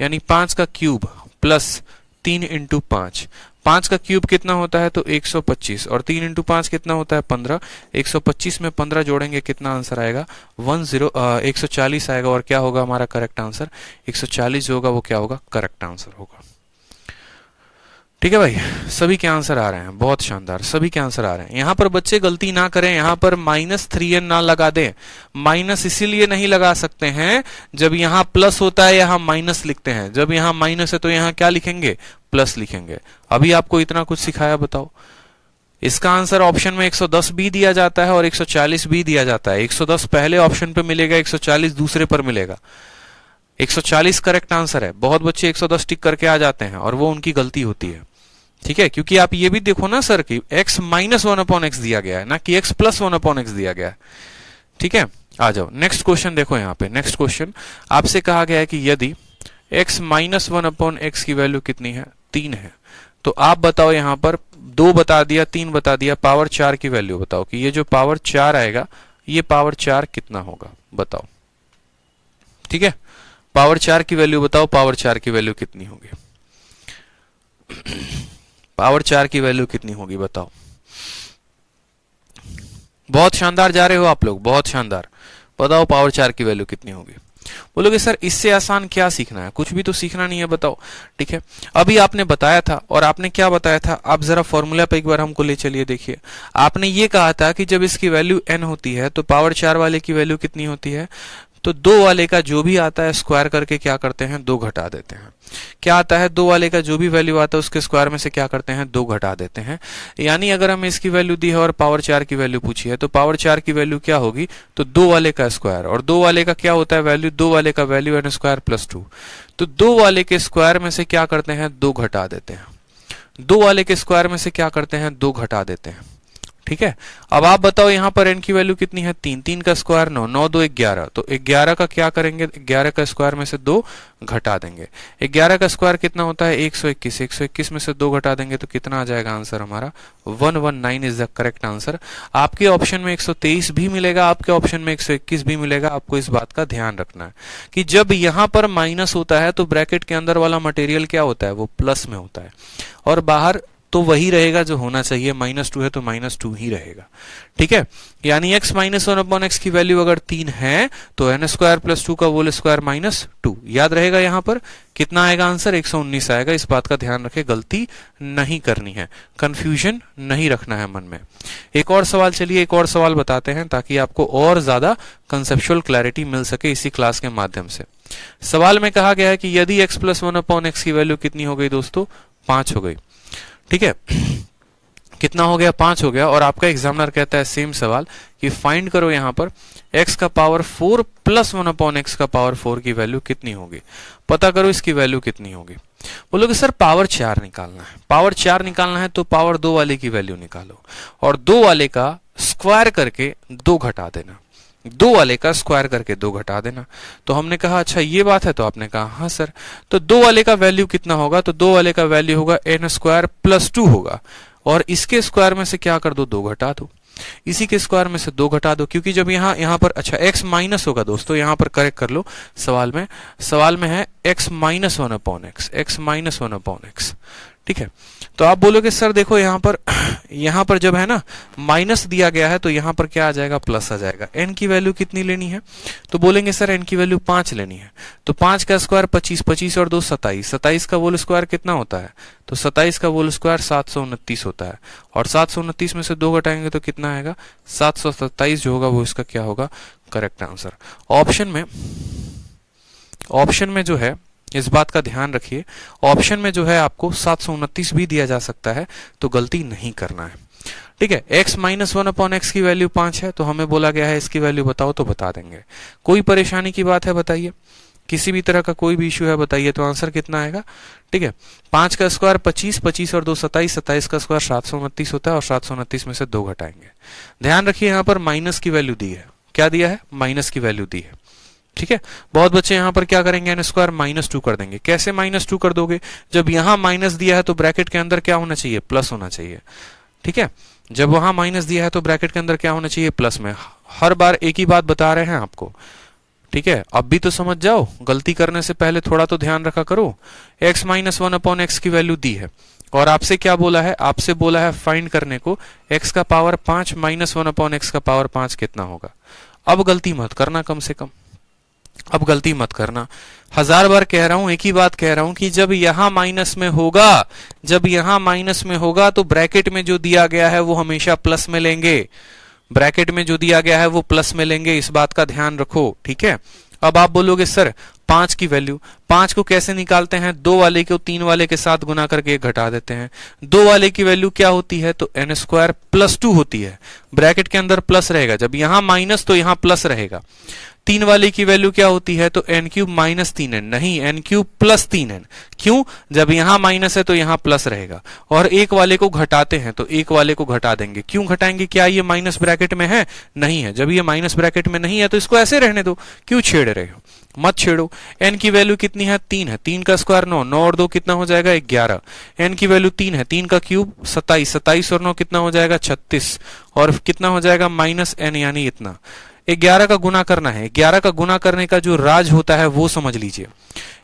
यानी 5 का क्यूब प्लस 3 इंटू 5। 5 का क्यूब कितना होता है? तो 125, और 3 इंटू 5 कितना होता है? 15। 125 में 15 जोड़ेंगे कितना आंसर आएगा? 140 आएगा। और क्या होगा हमारा करेक्ट आंसर? 140 जो होगा वो क्या होगा? करेक्ट आंसर होगा। ठीक है भाई, सभी के आंसर आ रहे हैं, बहुत शानदार, सभी के आंसर आ रहे हैं। यहां पर बच्चे गलती ना करें, यहां पर -3n ना लगा दें। माइनस इसीलिए नहीं लगा सकते हैं, जब यहां प्लस होता है यहां माइनस लिखते हैं, जब यहां माइनस है तो यहां क्या लिखेंगे? प्लस लिखेंगे। अभी आपको इतना कुछ सिखाया, बताओ। इसका आंसर ऑप्शन में 110 भी दिया जाता है और 140 भी दिया जाता है। 110 पहले ऑप्शन पे मिलेगा, 140 दूसरे पर मिलेगा। 140 करेक्ट आंसर है। बहुत बच्चे 110 टिक करके आ जाते हैं और वो उनकी गलती होती है। ठीक है, क्योंकि आप ये भी देखो ना सर कि x माइनस 1/x दिया गया है, ना कि x प्लस 1/x दिया गया है। ठीक है, आ जाओ नेक्स्ट क्वेश्चन देखो। यहाँ पे नेक्स्ट क्वेश्चन आपसे कहा गया है कि यदि x माइनस 1/x की वैल्यू कितनी है? 3 है। तो आप बताओ, यहाँ पर 2 बता दिया, 3 बता दिया, पावर 4 की वैल्यू बताओ कि ये जो पावर 4 आएगा ये पावर 4 कितना होगा? बताओ। ठीक है, पावर 4 की वैल्यू बताओ, पावर 4 की वैल्यू कितनी होगी? पावर 4 की वैल्यू कितनी होगी बताओ। बहुत शानदार जा रहे हो आप लोग, बहुत शानदार। बताओ पावर 4 की वैल्यू कितनी होगी? बोलोगे सर इससे आसान क्या सीखना है? कुछ भी तो सीखना नहीं है, बताओ। ठीक है, अभी आपने बताया था, और आपने क्या बताया था? आप जरा फॉर्मूला पे एक बार हमको ले चलिए। देखिए, आपने ये कहा था कि जब इसकी वैल्यू n होती है तो पावर 4 वाले की वैल्यू कितनी होती है? तो 2 वाले का जो भी आता है स्क्वायर करके क्या करते हैं? 2 घटा देते हैं। क्या आता है? 2 वाले का जो भी वैल्यू आता है उसके स्क्वायर में से क्या करते हैं? 2 घटा देते हैं। यानी अगर हमें इसकी वैल्यू दी है और पावर 4 की वैल्यू पूछी है, तो पावर 4 की वैल्यू क्या होगी? तो 2 वाले का स्क्वायर, और 2 वाले का क्या होता है वैल्यू? 2 वाले का वैल्यू n स्क्वायर प्लस 2। तो 2 वाले के स्क्वायर में से क्या करते हैं? 2 घटा देते हैं। 2 वाले के स्क्वायर में से क्या करते हैं? 2 घटा देते हैं। ठीक है, अब आप बताओ यहाँ पर n की वैल्यू कितनी है? 3। 3 का स्क्वायर 9, 9 2 11। तो 11 का क्या करेंगे? 11 का स्क्वायर में से 2 घटा देंगे। 11 का स्क्वायर कितना होता है? 121। 121 में से 2 घटा देंगे तो कितना आ जाएगा आंसर हमारा? 119 इज द करेक्ट आंसर। आपके ऑप्शन में 123 भी मिलेगा, आपके ऑप्शन में 121 भी मिलेगा। आपको इस बात का ध्यान रखना है कि जब यहाँ पर माइनस होता है तो ब्रैकेट के अंदर वाला मटेरियल क्या होता है? वो प्लस में होता है, और बाहर तो वही रहेगा जो होना चाहिए। -2 है तो -2 ही रहेगा। ठीक है, यानी x माइनस 1/x की वैल्यू अगर 3 है तो n स्क्वायर प्लस 2 का होल स्क्वायर -2। याद रहेगा यहाँ पर कितना आएगा आंसर? 119 आएगा। इस बात का ध्यान रखें, गलती नहीं करनी है, कंफ्यूजन नहीं रखना है मन में। एक और सवाल, चलिए एक और सवाल बताते हैं ताकि आपको और ज्यादा कंसेप्चुअल क्लैरिटी मिल सके इसी क्लास के माध्यम से। सवाल में कहा गया है कि यदि x प्लस 1/x की वैल्यू कितनी हो गई दोस्तों? 5 हो गई। ठीक है, कितना हो गया? 5 हो गया। और आपका एग्जामिनर कहता है सेम सवाल कि फाइंड करो यहाँ पर x का पावर 4 प्लस 1/x का पावर 4 की वैल्यू कितनी होगी? पता करो इसकी वैल्यू कितनी होगी। बोलोगे सर पावर 4 निकालना है। पावर 4 निकालना है तो पावर 2 वाले की वैल्यू निकालो, और 2 वाले का स्क्वायर करके 2 घटा देना। दो वाले का स्क्वायर करके दो घटा देना। तो हमने कहा अच्छा ये बात है, तो आपने कहा हाँ सर। तो दो वाले का वैल्यू कितना होगा, तो दो वाले का वैल्यू होगा n स्क्वायर प्लस 2 होगा, और इसके स्क्वायर में से क्या कर दो, दो घटा दो, इसी के स्क्वायर में से दो घटा दो, क्योंकि जब यहां पर अच्छा x माइनस होगा दोस्तों, यहां पर करेक्ट कर लो, सवाल में है x minus 1 upon x, x minus 1 upon x, ठीक है। तो आप बोलोगे सर देखो यहां पर जब है ना माइनस दिया गया है, तो यहां पर क्या आ जाएगा, प्लस आ जाएगा। n की वैल्यू कितनी लेनी है, तो बोलेंगे सर n की वैल्यू 5 लेनी है। तो 5 का स्क्वायर 25, 25 और 2 27, 27 का होल स्क्वायर कितना होता है, तो 27 का होल स्क्वायर 729 होता है, और 729 में से 2 घटाएंगे तो कितना आएगा, 727 जो होगा वो इसका क्या होगा, करेक्ट आंसर। ऑप्शन में जो है, इस बात का ध्यान रखिए, ऑप्शन में जो है आपको 729 भी दिया जा सकता है, तो गलती नहीं करना है, ठीक है। x माइनस 1 अपॉन एक्स की वैल्यू 5 है, तो हमें बोला गया है इसकी वैल्यू बताओ, तो बता देंगे। कोई परेशानी की बात है बताइए, किसी भी तरह का कोई भी इश्यू है बताइए, तो आंसर कितना आएगा, ठीक है। 5 का स्क्वायर 25, 25 और 2 27, 27 का स्क्वायर 729 होता है, और 729 में से 2 घटाएंगे। ध्यान रखिए यहाँ पर माइनस की वैल्यू दी है, क्या दिया है, माइनस की वैल्यू दी है, ठीक है। बहुत बच्चे यहां पर क्या करेंगे, n स्क्वायर माइनस 2 कर देंगे। कैसे माइनस 2 कर दोगे, जब यहां माइनस दिया है तो ब्रैकेट के अंदर क्या होना चाहिए, प्लस होना चाहिए, ठीक है। जब वहां माइनस दिया है तो ब्रैकेट के अंदर क्या होना चाहिए, प्लस में। हर बार एक ही बात बता रहे हैं आपको, ठीक है। अब भी तो समझ जाओ, गलती करने से पहले थोड़ा तो ध्यान रखा करो। x माइनस 1 अपॉन एक्स की वैल्यू दी है, और आपसे क्या बोला है, आपसे बोला है फाइंड करने को x का पावर 5 माइनस 1 अपॉन एक्स का पावर 5 कितना होगा। अब गलती मत करना, कम से कम अब गलती मत करना। 1000 बार कह रहा हूं, एक ही बात कह रहा हूं कि जब यहां माइनस में होगा, तो ब्रैकेट में जो दिया गया है वो हमेशा प्लस में लेंगे, ब्रैकेट में जो दिया गया है वो प्लस में लेंगे, इस बात का ध्यान रखो, ठीक है। अब आप बोलोगे सर 5 की वैल्यू, 5 को कैसे निकालते हैं, 2 वाले को 3 वाले के साथ गुना करके एक घटा देते हैं। 2 वाले की वैल्यू क्या होती है, तो n स्क्वायर प्लस 2 होती है, ब्रैकेट के अंदर प्लस रहेगा, जब यहां माइनस तो यहां प्लस रहेगा। 3 वाले की वैल्यू क्या होती है, तो n क्यूब माइनस 3n, नहीं n क्यूब प्लस 3n, क्यों, जब यहां माइनस है तो यहां प्लस रहेगा। और एक वाले को घटाते हैं तो एक वाले को घटा देंगे, क्यों घटाएंगे, क्या ये माइनस ब्रैकेट में है, नहीं है। जब ये माइनस ब्रैकेट में नहीं है तो इसको ऐसे रहने दो, क्यों छेड़ रहे हो, मत छेड़ो। n की वैल्यू कितनी है, 3 है, 3 का स्क्वायर 9, 9 और 2 कितना हो जाएगा, 11। n की वैल्यू 3 है, 3 का क्यूब 27, 27 और 9 कितना हो जाएगा, 36, और कितना हो जाएगा माइनस n, यानी इतना। 11 का गुना करना है, 11 का गुना करने का जो राज होता है वो समझ लीजिए,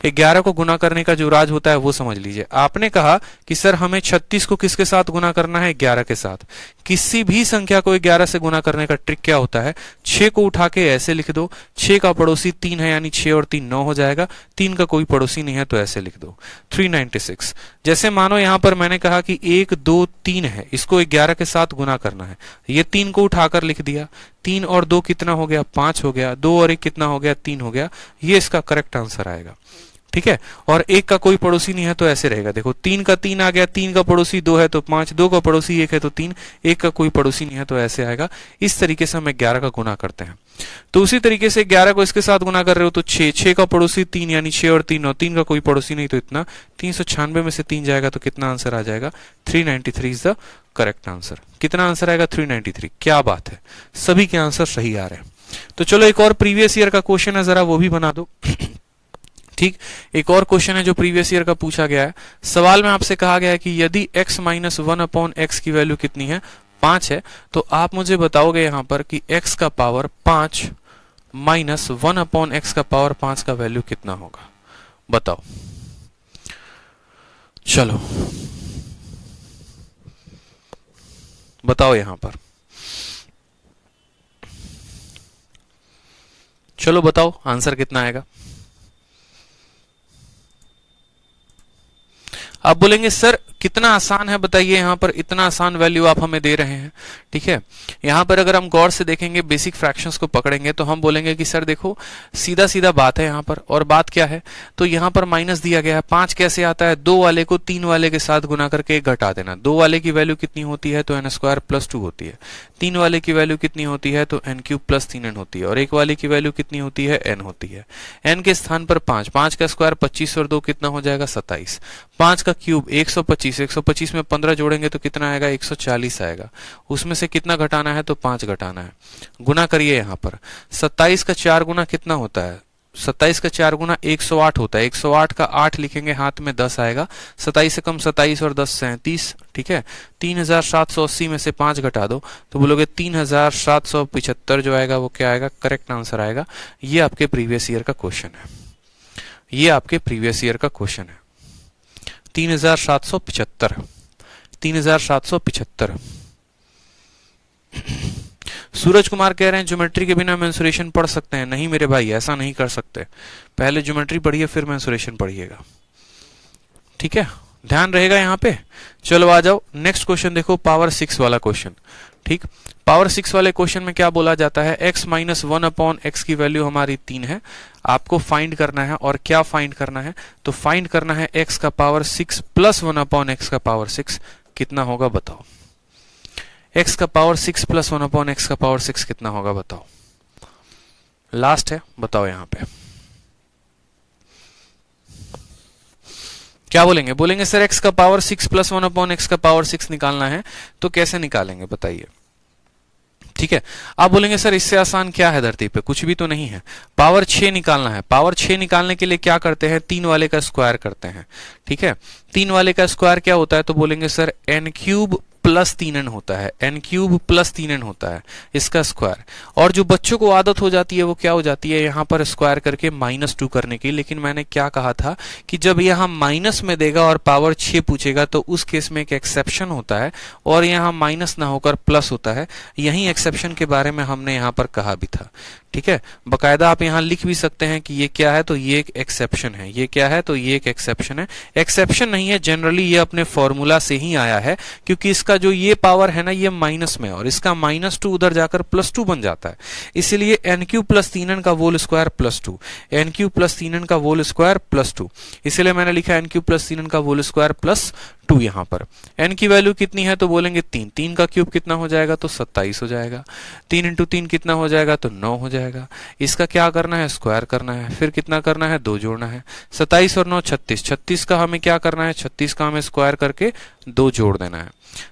11 को गुना करने का जो राज होता है वो समझ लीजिए। आपने कहा कि सर हमें 36 को किसके साथ गुना करना है, 11 के साथ। किसी भी संख्या को 11 से गुना करने का ट्रिक क्या होता है, 6 को उठा के ऐसे लिख दो, 6 का पड़ोसी 3 है, यानी 6 और 3 9 हो जाएगा, 3 का कोई पड़ोसी नहीं है तो ऐसे लिख दो 396। जैसे मानो यहां पर मैंने कहा कि 1 2 3 है, इसको 11 के साथ गुना करना है, ये 3 को उठाकर लिख दिया, 3 और 2 कितना हो गया, 5 हो गया, 2 और 1 कितना हो गया, 3 हो गया, ये इसका करेक्ट आंसर आएगा, ठीक है। और 1 का कोई पड़ोसी नहीं है तो ऐसे रहेगा, देखो 3 का 3 आ गया, 3 का पड़ोसी 2 है तो 5, 2 का पड़ोसी 1 है तो 3, 1 का कोई पड़ोसी नहीं है तो ऐसे आएगा। इस तरीके से हम 11 का गुना करते हैं। तो उसी तरीके से 11 को इसके साथ गुना कर रहे हो तो 6 का पड़ोसी 3, यानी 6 और 3 9, 3 का कोई पड़ोसी नहीं तो इतना, 396 में से 3 जाएगा तो कितना आंसर आ जाएगा, 393 इज द करेक्ट आंसर। कितना आंसर आएगा, 393। क्या बात है, सभी के आंसर सही आ रहे हैं। तो चलो एक और प्रीवियस ईयर का क्वेश्चन है, जरा वो भी बना दो। ठीक, एक और क्वेश्चन है जो प्रीवियस ईयर का पूछा गया है। सवाल में आपसे कहा गया है कि यदि x माइनस 1 अपॉन एक्स की वैल्यू कितनी है, 5 है, तो आप मुझे बताओगे यहां पर कि x का पावर 5 माइनस 1 अपॉन एक्स का पावर 5 का वैल्यू कितना होगा, बताओ। चलो बताओ यहां पर, चलो बताओ आंसर कितना आएगा। आप बोलेंगे सर कितना आसान है बताइए, यहां पर इतना आसान वैल्यू आप हमें दे रहे हैं, ठीक है। यहां पर अगर हम गौर से देखेंगे, बेसिक फ्रैक्शंस को पकड़ेंगे तो हम बोलेंगे कि सर देखो सीधा सीधा बात है यहां पर, और बात क्या है, तो यहां पर माइनस दिया गया है, 5 कैसे आता है, 2 वाले को 3 वाले के साथ गुना करके एक घटा देना। 2 वाले की वैल्यू कितनी होती है, तो n स्क्वायर प्लस 2 होती है। 3 वाले की वैल्यू कितनी होती है, तो n क्यूब प्लस 3n होती है। और 1 वाले की वैल्यू कितनी होती है, n होती है। n के स्थान पर 5, 5 का स्क्वायर 25 और 2 कितना हो जाएगा, 27। 5 का क्यूब 125, 125, 125 में 15 जोड़ेंगे तो कितना आएगा, 140 आएगा। उसमें से कितना घटाना है, तो 5 घटाना है। गुना करिए यहाँ पर, 27 का 4 गुना कितना होता है, 27 का 4 गुना 108 होता है। 108 का 8 लिखेंगे, हाथ में 10 आएगा। 27 से कम 27 और 10 37, ठीक है। 3780 में से 5 घटा दो तो बोलोगे 3775 जो आएगा वो क्या आएगा, करेक्ट आंसर आएगा। ये आपके प्रीवियस ईयर का क्वेश्चन है, ये आपके प्रीवियस ईयर का क्वेश्चन है। 3775, 3775। सूरज कुमार कह रहे हैं ज्योमेट्री के बिना मेंसुरेशन पढ़ सकते हैं? नहीं मेरे भाई, ऐसा नहीं कर सकते। पहले ज्योमेट्री पढ़िए फिर मेंसुरेशन पढ़िएगा, ठीक है, ध्यान रहेगा यहाँ पे। चलो आ जाओ नेक्स्ट क्वेश्चन देखो, पावर 6 वाला क्वेश्चन। ठीक, पावर 6 वाले क्वेश्चन में क्या बोला जाता है, x माइनस 1/x की वैल्यू हमारी 3 है, आपको फाइंड करना है। और क्या फाइंड करना है, तो फाइंड करना है x का पावर 6 प्लस 1/x का पावर 6 कितना होगा बताओ। x का पावर 6 प्लस 1/x का पावर 6 कितना होगा बताओ। लास्ट है, बताओ यहां पे क्या बोलेंगे। बोलेंगे सर x का पावर 6 प्लस 1/x का पावर 6 निकालना है, तो कैसे निकालेंगे बताइए। ठीक है, आप बोलेंगे सर इससे आसान क्या है धरती पे, कुछ भी तो नहीं है। पावर 6 निकालना है। पावर 6 निकालने के लिए क्या करते हैं, 3 वाले का स्क्वायर करते हैं। ठीक है, 3 वाले का स्क्वायर क्या होता है, तो बोलेंगे सर n³ प्लस 3n होता है, n³ प्लस 3n होता है इसका स्क्वायर। और जो बच्चों को आदत हो जाती है वो क्या हो जाती है, यहाँ पर स्क्वायर करके -2 करने की। लेकिन मैंने क्या कहा था कि जब यहाँ माइनस में देगा और पावर 6 पूछेगा तो उस केस में एक एक्सेप्शन होता है, और यहाँ माइनस ना होकर प्लस होता है। यही एक्सेप्शन के बारे में हमने यहाँ पर कहा भी था। ठीक है, बकायदा आप यहाँ लिख भी सकते हैं कि ये क्या है, तो ये एक एक्सेप्शन है। ये क्या है, तो ये एक एक्सेप्शन है। एक्सेप्शन नहीं है, जनरली ये अपने फॉर्मूला से ही आया है, क्योंकि इसका जो ये पावर है ना ये माइनस में, और इसका -2 उधर जाकर +2 बन जाता है। इसीलिए n³ प्लस 3n का whole square +2, n³ plus 3n का होल स्क्वायर +2। इसलिए मैंने लिखा n³ प्लस 3n का होल स्क्वायर +2। यहाँ पर n की वैल्यू कितनी है, तो बोलेंगे 3, 3 का क्यूब कितना हो जाएगा, तो 27 हो जाएगा। 3 × 3 कितना हो जाएगा, तो 9 हो जाएगा। इसका क्या करना है, स्क्वायर करना है। फिर कितना करना है, 2 जोड़ना है। 27 और 9 36, 36 का हमें क्या करना है, 36 का हमें स्क्वायर करके 2 जोड़ देना है।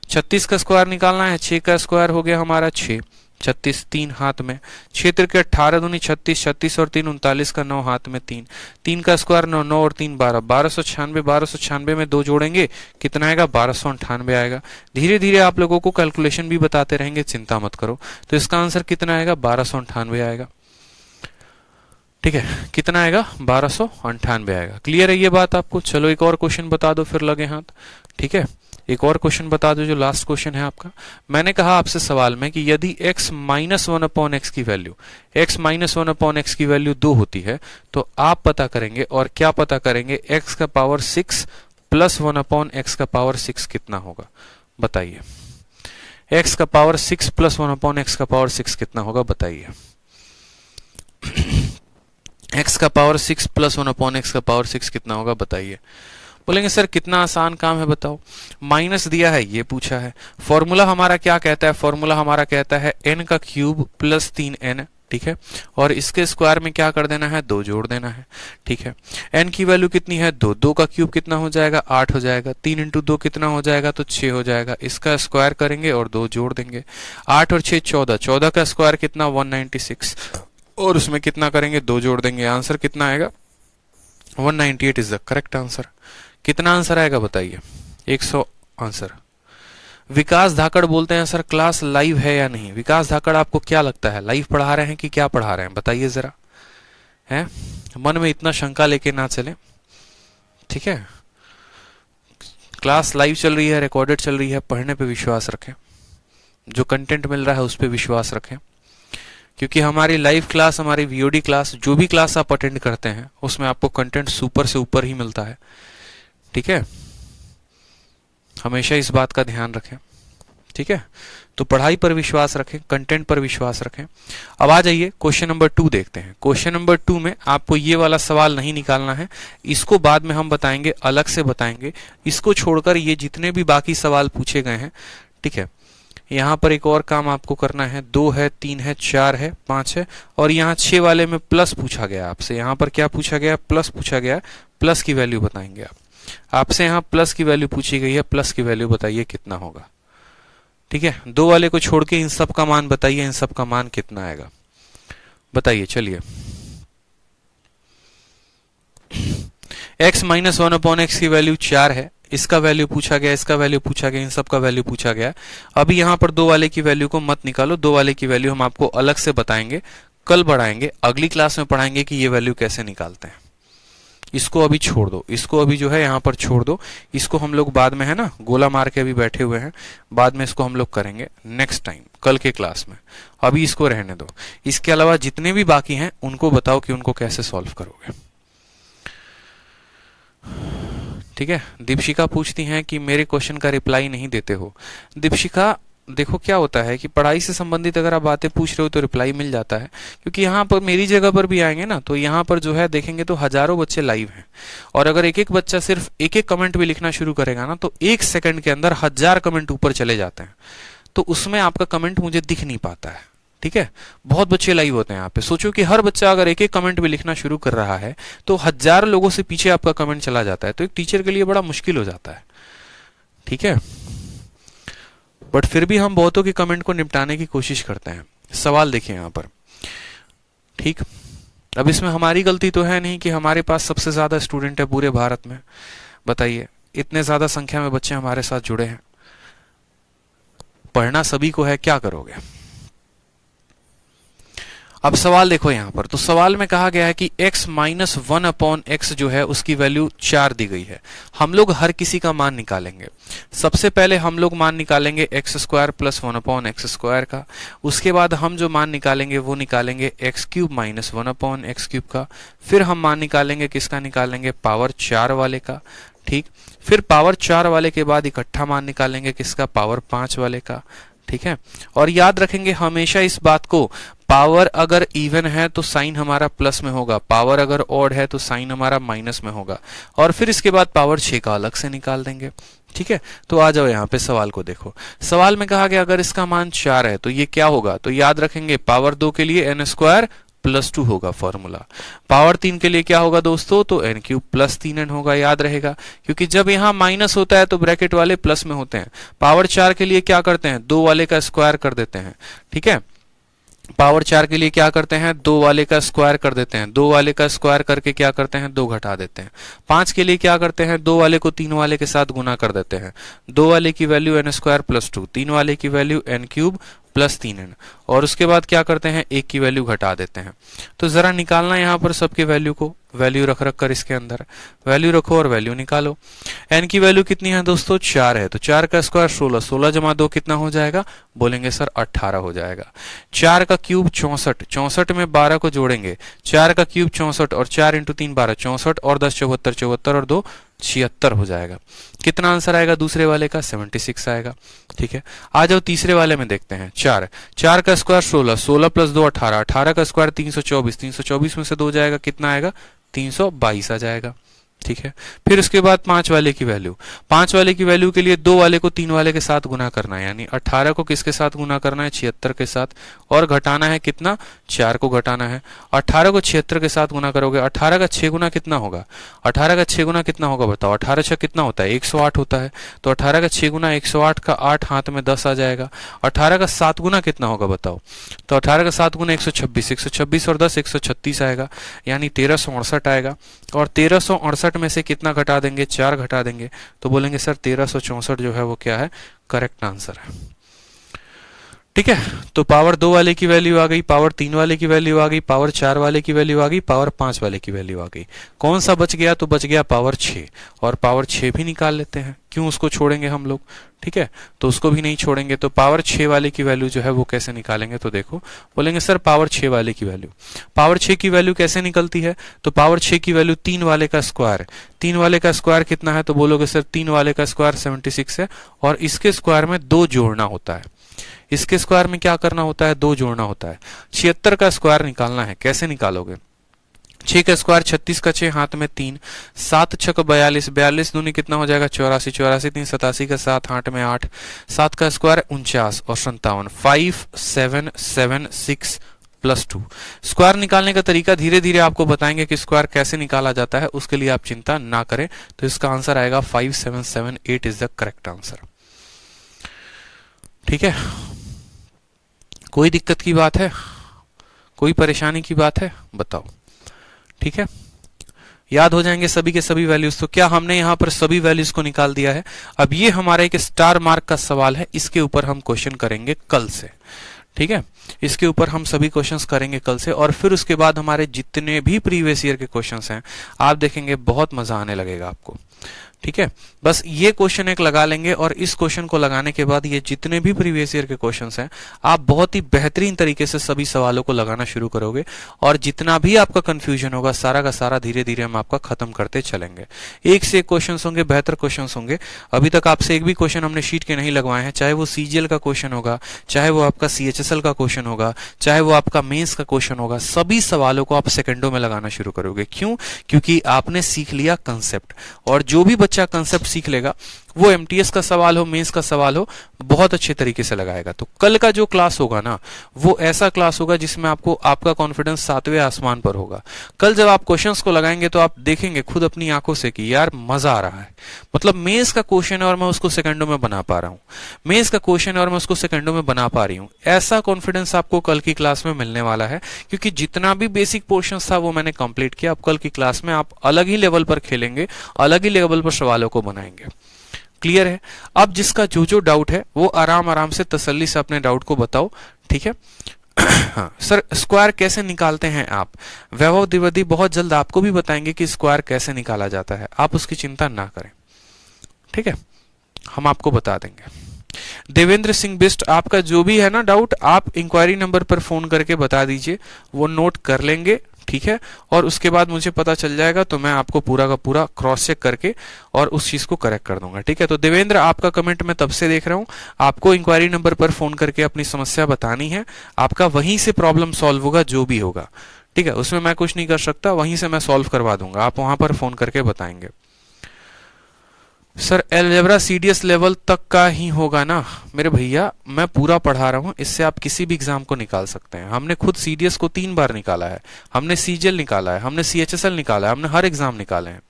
36 का स्क्वायर निकालना है, 6 का स्क्वायर हो गया हमारा 6, 36 3 हाथ में, 6 × 18 दूनी 36, 36 और 3 39 का 9 हाथ में 3, 3 का स्क्वायर 9, 9 और 3 12, 1296, 1296 में 2 जोड़ेंगे कितना आएगा, 1298 आएगा। धीरे धीरे आप लोगों को कैलकुलेशन भी बताते रहेंगे, चिंता मत करो। तो इसका आंसर कितना आएगा, 1298 आएगा। ठीक है, कितना आएगा, 1298 आएगा। क्लियर है ये बात आपको। चलो एक और क्वेश्चन बता दो फिर लगे हाथ। ठीक है, एक और क्वेश्चन बता दो जो लास्ट क्वेश्चन है आपका। मैंने कहा आपसे सवाल में कि यदि x माइनस 1/x की वैल्यू, x माइनस 1/x की वैल्यू 2 होती है, तो आप पता करेंगे। और क्या पता करेंगे, x का पावर 6 प्लस 1/x का पावर 6 कितना होगा बताइए। x का पावर 6 प्लस 1/x का पावर 6 कितना होगा बताइए। x का पावर 6 प्लस 1/x का पावर 6 कितना होगा बताइए। बोलेंगे सर कितना आसान काम है बताओ, माइनस दिया है ये पूछा है। फॉर्मूला हमारा क्या कहता है, फॉर्मूला हमारा कहता है n का क्यूब प्लस 3n। ठीक है, और इसके स्क्वायर में क्या कर देना है, 2 जोड़ देना है। ठीक है, n की वैल्यू कितनी है, 2, 2 का क्यूब कितना हो जाएगा, 8 हो जाएगा। 3 × 2 कितना हो जाएगा, तो 6 हो जाएगा। इसका स्क्वायर करेंगे और 2 जोड़ देंगे। 8 और 6 14, 14 का स्क्वायर कितना, 196, और उसमें कितना करेंगे, 2 जोड़ देंगे। आंसर कितना आएगा, 198 इज द करेक्ट आंसर। कितना आंसर आएगा बताइए, 100 आंसर। विकास धाकड़ बोलते हैं सर क्लास लाइव है या नहीं। विकास धाकड़ आपको क्या लगता है, लाइव पढ़ा रहे हैं कि क्या पढ़ा रहे हैं बताइए जरा, हैं मन में इतना शंका लेके ना चले। ठीक है, क्लास लाइव चल रही है, रिकॉर्डेड चल रही है, पढ़ने पे विश्वास रखें, जो कंटेंट मिल रहा है उस पर विश्वास रखें। क्योंकि हमारी लाइव क्लास, हमारी VOD क्लास, जो भी क्लास आप अटेंड करते हैं उसमें आपको कंटेंट सुपर से ऊपर ही मिलता है। ठीक है, हमेशा इस बात का ध्यान रखें। ठीक है, तो पढ़ाई पर विश्वास रखें, कंटेंट पर विश्वास रखें। अब आ जाइए क्वेश्चन नंबर 2 देखते हैं। क्वेश्चन नंबर 2 में आपको ये वाला सवाल नहीं निकालना है, इसको बाद में हम बताएंगे, अलग से बताएंगे। इसको छोड़कर ये जितने भी बाकी सवाल पूछे गए हैं, ठीक है, यहाँ पर एक और काम आपको करना है। 2 है, 3 है, 4 है, 5 है, और यहाँ 6 वाले में प्लस पूछा गया आपसे। यहाँ पर क्या पूछा गया, प्लस पूछा गया, प्लस की वैल्यू बताएंगे आप। आपसे यहाँ प्लस की वैल्यू पूछी गई है, प्लस की वैल्यू बताइए कितना होगा। ठीक है, 2 वाले को छोड़ के इन सब का मान बताइए, इन सब का मान कितना आएगा बताइए। चलिए, x माइनस 1/x की वैल्यू 4 है, इसका वैल्यू पूछा गया, इसका वैल्यू पूछा गया, इन सब का वैल्यू पूछा गया। अभी यहां पर 2 वाले की वैल्यू को मत निकालो, 2 वाले की वैल्यू हम आपको अलग से बताएंगे, कल बढ़ाएंगे, अगली क्लास में पढ़ाएंगे कि ये वैल्यू कैसे निकालते हैं। इसको अभी छोड़ दो, इसको अभी जो है यहां पर छोड़ दो, इसको हम लोग बाद में, है ना, गोला मार के अभी बैठे हुए हैं, बाद में इसको हम लोग करेंगे नेक्स्ट टाइम, कल के क्लास में। अभी इसको रहने दो। इसके अलावा जितने भी बाकी हैं उनको बताओ कि उनको कैसे सॉल्व करोगे। ठीक है, दीपशिका पूछती हैं कि मेरे क्वेश्चन का रिप्लाई नहीं देते हो। दीपशिका देखो, क्या होता है कि पढ़ाई से संबंधित अगर आप बातें पूछ रहे हो तो रिप्लाई मिल जाता है, क्योंकि यहाँ पर मेरी जगह पर भी आएंगे ना, तो यहाँ पर जो है देखेंगे तो हजारों बच्चे लाइव हैं, और अगर एक एक बच्चा सिर्फ एक एक कमेंट भी लिखना शुरू करेगा ना, तो 1 सेकंड के अंदर 1000 कमेंट ऊपर चले जाते हैं, तो उसमें आपका कमेंट मुझे दिख नहीं पाता है। ठीक है, बहुत बच्चे लाइव होते हैं यहाँ पे। सोचो कि हर बच्चा अगर एक एक कमेंट भी लिखना शुरू कर रहा है तो 1000 लोगों से पीछे आपका कमेंट चला जाता है, तो एक टीचर के लिए बड़ा मुश्किल हो जाता है। ठीक है, बट फिर भी हम बहुतों के कमेंट को निपटाने की कोशिश करते हैं। सवाल देखिए यहाँ पर। ठीक, अब इसमें हमारी गलती तो है नहीं कि हमारे पास सबसे ज्यादा स्टूडेंट है पूरे भारत में। बताइए, इतने ज्यादा संख्या में बच्चे हमारे साथ जुड़े हैं, पढ़ना सभी को है, क्या करोगे। अब सवाल देखो यहां पर, तो सवाल में कहा गया है कि x माइनस 1/x जो है उसकी वैल्यू 4 दी गई है। हम लोग हर किसी का मान निकालेंगे। सबसे पहले हम लोग मान निकालेंगे x² प्लस 1/x² का। उसके बाद हम जो मान निकालेंगे वो निकालेंगे x³ माइनस 1/x³ का। फिर हम मान निकालेंगे, किसका निकालेंगे, पावर 4 वाले का। ठीक, फिर पावर 4 वाले के बाद इकट्ठा मान निकालेंगे, किसका, पावर 5 वाले का। ठीक है, और याद रखेंगे हमेशा इस बात को, पावर अगर इवन है तो साइन हमारा प्लस में होगा, पावर अगर ऑड है तो साइन हमारा माइनस में होगा, और फिर इसके बाद पावर 6 का अलग से निकाल देंगे। ठीक है, तो आ जाओ यहाँ पे सवाल को देखो। सवाल में कहा गया अगर इसका मान 4 है तो ये क्या होगा, तो याद रखेंगे पावर 2 के लिए n² प्लस 2 होगा फॉर्मूला। पावर 3 के लिए क्या होगा दोस्तों, तो n³ प्लस 3n होगा, याद रहेगा, क्योंकि जब यहाँ माइनस होता है तो ब्रैकेट वाले प्लस में होते हैं। पावर 4 के लिए क्या करते हैं, 2 वाले का स्क्वायर कर देते हैं। ठीक है, पावर 4 के लिए क्या करते हैं, 2 वाले का स्क्वायर कर देते हैं, 2 वाले का स्क्वायर करके क्या करते हैं, 2 घटा देते हैं। 5 के लिए क्या करते हैं, 2 वाले को 3 वाले के साथ गुना कर देते हैं, 2 वाले की वैल्यू n² प्लस 2, 3 वाले की वैल्यू n³ प्लस 3n, और उसके बाद क्या करते हैं, 1 की वैल्यू घटा देते हैं। तो जरा निकालना यहाँ पर सबके वैल्यू को, वैल्यू रख रख कर इसके अंदर वैल्यू रखो और वैल्यू निकालो। n की वैल्यू कितनी है दोस्तों, 4 है, तो 4 का स्क्वायर 16, 16 जमा 2 कितना हो जाएगा, बोलेंगे सर 18 हो जाएगा। 4 का क्यूब 64, 64 में 12 को जोड़ेंगे, 4 का क्यूब 64 और 4 इंटू 3 12, 64 और 10 74, 74 और 2 76 हो जाएगा। कितना आंसर आएगा दूसरे वाले का, 76 आएगा। ठीक है, आ जाओ तीसरे वाले में देखते हैं। 4 4 का स्क्वायर 16, 16 प्लस 2 18, 18 का स्क्वायर 324, 324 में से 2 जाएगा, कितना आएगा, 322 आ जाएगा। ठीक है, फिर उसके बाद 5 वाले की वैल्यू, 5 वाले की वैल्यू के लिए 2 वाले को 3 वाले के साथ गुना करना है, यानी 18 को किसके साथ गुना करना है, 76 के साथ, और घटाना है कितना, 4 को घटाना है। 18 को 76 के साथ गुना करोगे, 18 का 6 गुना कितना होगा, 18 का 6 गुना कितना होगा बताओ, 18 6 कितना होता है, 108 होता है, तो 18 का 6 गुना 108 का 8 हाथ में 10 आ जाएगा। 18 का 7 गुना कितना होगा बताओ, तो 18 का 7 गुना 126, 126 और 10 136 आएगा, यानी 1368 आएगा। और 1368 में से कितना घटा देंगे, 4 घटा देंगे, तो बोलेंगे सर 1364 जो है वो क्या है, करेक्ट आंसर है। ठीक है, तो पावर 2 वाले की वैल्यू आ गई, पावर 3 वाले की वैल्यू आ गई, पावर 4 वाले की वैल्यू आ गई, पावर 5 वाले की वैल्यू आ गई। कौन सा बच गया, तो बच गया पावर 6, और पावर 6 भी निकाल लेते हैं, क्यों उसको छोड़ेंगे हम लोग। ठीक है, तो उसको भी नहीं छोड़ेंगे, तो पावर 6 वाले की वैल्यू जो है वो कैसे निकालेंगे, तो देखो बोलेंगे सर पावर 6 वाले की वैल्यू, पावर 6 की वैल्यू कैसे निकलती है, तो पावर 6 की वैल्यू 3 वाले का स्क्वायर, 3 वाले का स्क्वायर कितना है, तो बोलोगे सर 3 वाले का स्क्वायर 76 है, और इसके स्क्वायर में 2 जोड़ना होता है, इसके स्क्वायर में क्या करना होता है, 2 जोड़ना होता है। 76 का स्क्वायर निकालना है, कैसे निकालोगे, 6 का स्क्वायर 36 का 6 हाथ में 3, 7 6 का 42, 42 दूनी कितना हो जाएगा 84, 84 3 87 का 7 हाथ में 8, 7 का स्क्वायर 49 और 57, 5 7 7 6 +2। स्क्वायर निकालने का तरीका धीरे धीरे आपको बताएंगे कि स्क्वायर कैसे निकाला जाता है, उसके लिए आप चिंता ना करें। तो इसका आंसर आएगा 5778 इज द करेक्ट आंसर। ठीक है, कोई दिक्कत की बात है, कोई परेशानी की बात है, बताओ। ठीक है, याद हो जाएंगे सभी के सभी वैल्यूज। तो क्या हमने यहां पर सभी वैल्यूज को निकाल दिया है? अब ये हमारा एक स्टार मार्क का सवाल है, इसके ऊपर हम क्वेश्चन करेंगे कल से। ठीक है, इसके ऊपर हम सभी क्वेश्चंस करेंगे कल से, और फिर उसके बाद हमारे जितने भी प्रीवियस ईयर के क्वेश्चंस हैं आप देखेंगे, बहुत मजा आने लगेगा आपको। ठीक है, बस ये क्वेश्चन एक लगा लेंगे, और इस क्वेश्चन को लगाने के बाद ये जितने भी प्रीवियस ईयर के क्वेश्चंस हैं आप बहुत ही बेहतरीन तरीके से सभी सवालों को लगाना शुरू करोगे, और जितना भी आपका कंफ्यूजन होगा सारा का सारा धीरे धीरे हम आपका खत्म करते चलेंगे। एक से एक क्वेश्चंस होंगे, बेहतर क्वेश्चंस होंगे। अभी तक आपसे एक भी क्वेश्चन हमने शीट के नहीं लगवाए हैं, चाहे वो सीजीएल का क्वेश्चन होगा, चाहे वो आपका सीएचएसएल का क्वेश्चन होगा, चाहे वो आपका मेंस का क्वेश्चन होगा, सभी सवालों को आप सेकंडों में लगाना शुरू करोगे। क्यों? क्योंकि आपने सीख लिया कंसेप्ट, और जो भी बच्चा कंसेप्ट सीख लेगा वो एमटीएस का सवाल हो, मेंस का सवाल हो, बहुत अच्छे तरीके से लगाएगा। तो कल का जो क्लास होगा ना, वो ऐसा क्लास होगा जिसमें आपको आपका कॉन्फिडेंस 7वें आसमान पर होगा। कल जब आप क्वेश्चंस को लगाएंगे तो आप देखेंगे खुद अपनी आंखों से कि यार मजा आ रहा है, मतलब मेंस का क्वेश्चन है और मैं उसको सेकंडों में बना पा रहा हूं, मेंस का क्वेश्चन है और मैं उसको सेकंडों में बना पा रही हूं। ऐसा कॉन्फिडेंस आपको कल की क्लास में मिलने वाला है, क्योंकि जितना भी बेसिक पोर्शन था वो मैंने कंप्लीट किया। अब कल की क्लास में आप अलग ही लेवल पर खेलेंगे, अलग ही लेवल पर सवालों को बनाएंगे। क्लियर है? अब जिसका जो जो डाउट है वो आराम आराम से तसल्ली से अपने डाउट को बताओ। ठीक है। हाँ सर, स्क्वायर कैसे निकालते हैं आप? वैभव द्विवेदी बहुत जल्द आपको भी बताएंगे कि स्क्वायर कैसे निकाला जाता है, आप उसकी चिंता ना करें। ठीक है, हम आपको बता देंगे। देवेंद्र सिंह बिस्ट, आपका जो भी है ना डाउट, आप इंक्वायरी नंबर पर फोन करके बता दीजिए, वो नोट कर लेंगे। ठीक है, और उसके बाद मुझे पता चल जाएगा तो मैं आपको पूरा का पूरा क्रॉस चेक करके और उस चीज को करेक्ट कर दूंगा। ठीक है, तो देवेंद्र आपका कमेंट मैं तब से देख रहा हूं, आपको इंक्वायरी नंबर पर फोन करके अपनी समस्या बतानी है, आपका वहीं से प्रॉब्लम सॉल्व होगा जो भी होगा। ठीक है, उसमें मैं कुछ नहीं कर सकता, वहीं से मैं सॉल्व करवा दूंगा, आप वहां पर फोन करके बताएंगे। सर अलजेब्रा सीडीएस लेवल तक का ही होगा ना? मेरे भैया मैं पूरा पढ़ा रहा हूं, इससे आप किसी भी एग्जाम को निकाल सकते हैं। हमने खुद सीडीएस को 3 बार निकाला है, हमने सीजीएल निकाला है, हमने सीएचएसएल निकाला है, हमने हर एग्जाम निकाले हैं।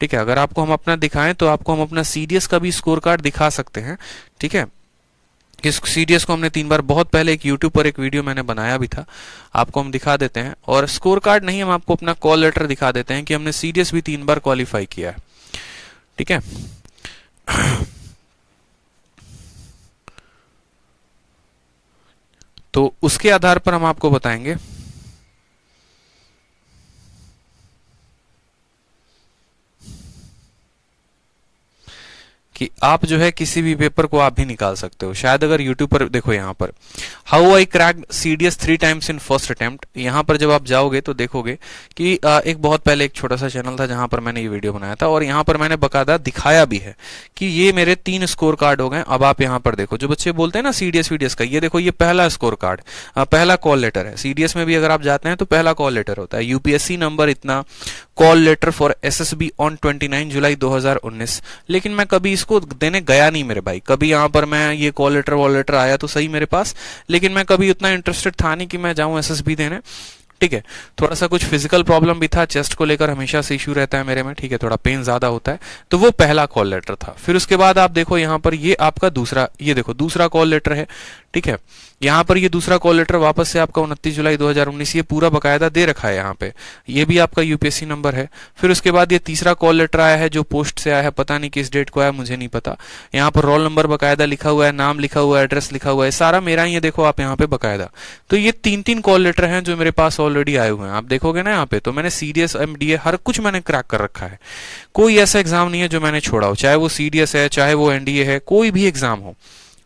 ठीक है, अगर आपको हम अपना दिखाएं तो आपको हम अपना सीडीएस का भी स्कोर कार्ड दिखा सकते हैं। ठीक है, इस सीडीएस को हमने 3 बार, बहुत पहले एक यूट्यूब पर एक वीडियो मैंने बनाया भी था, आपको हम दिखा देते हैं। और स्कोर कार्ड नहीं, हम आपको अपना कॉल लेटर दिखा देते हैं कि हमने सीडीएस भी 3 बार क्वालिफाई किया है। ठीक है, तो उसके आधार पर हम आपको बताएंगे। कि आप जो है किसी भी पेपर को आप भी निकाल सकते हो। शायद अगर यूट्यूब पर देखो, यहाँ पर how I cracked CDS 3 times in first attempt, यहाँ पर जब आप जाओगे तो देखोगे कि एक बहुत पहले एक छोटा सा चैनल था जहां पर मैंने ये वीडियो बनाया था, और यहाँ पर मैंने बकायदा दिखाया भी है कि ये मेरे 3 स्कोर कार्ड हो गए। अब आप यहाँ पर देखो, जो बच्चे बोलते हैं ना सीडीएस वीडीएस का, ये देखो ये पहला स्कोर कार्ड, पहला कॉल लेटर है। सीडीएस में भी अगर आप जाते हैं तो पहला कॉल लेटर होता है, यूपीएससी नंबर इतना, call letter for SSB on 29 July 2019। लेकिन मैं कभी इसको देने गया नहीं मेरे भाई, कभी यहाँ पर मैं ये कॉल लेटर वॉल लेटर आया तो सही मेरे पास, लेकिन मैं कभी उतना इंटरेस्टेड था नहीं कि मैं जाऊं एसएसबी देने। ठीक है, थोड़ा सा कुछ फिजिकल प्रॉब्लम भी था, चेस्ट को लेकर हमेशा से इश्यू रहता है मेरे में। ठीक है, थोड़ा पेन ज्यादा होता है, तो वो पहला कॉल लेटर था। फिर उसके बाद आप देखो यहाँ पर ये आपका दूसरा, ये देखो दूसरा कॉल लेटर है। ठीक है, यहाँ पर ये दूसरा कॉल लेटर वापस से आपका 29 जुलाई 2019, ये पूरा बकायदा दे रखा है यहाँ पे, ये भी आपका यूपीएससी नंबर है। फिर उसके बाद ये तीसरा कॉल लेटर आया है जो पोस्ट से आया है, पता नहीं किस डेट को आया, मुझे नहीं पता। यहाँ पर रोल नंबर बकायदा लिखा हुआ है, नाम लिखा हुआ है, एड्रेस लिखा हुआ है, सारा मेरा ही है, देखो आप यहाँ पे बकायदा। तो ये 3-3 कॉल लेटर हैं जो मेरे पास ऑलरेडी आए हुए हैं, आप देखोगे ना यहाँ पे। तो मैंने सीडीएस एमडीए हर कुछ मैंने क्रैक कर रखा है, कोई ऐसा एग्जाम नहीं है जो मैंने छोड़ा हो, चाहे वो सीडीएस है, चाहे वो एनडीए है, कोई भी एग्जाम हो।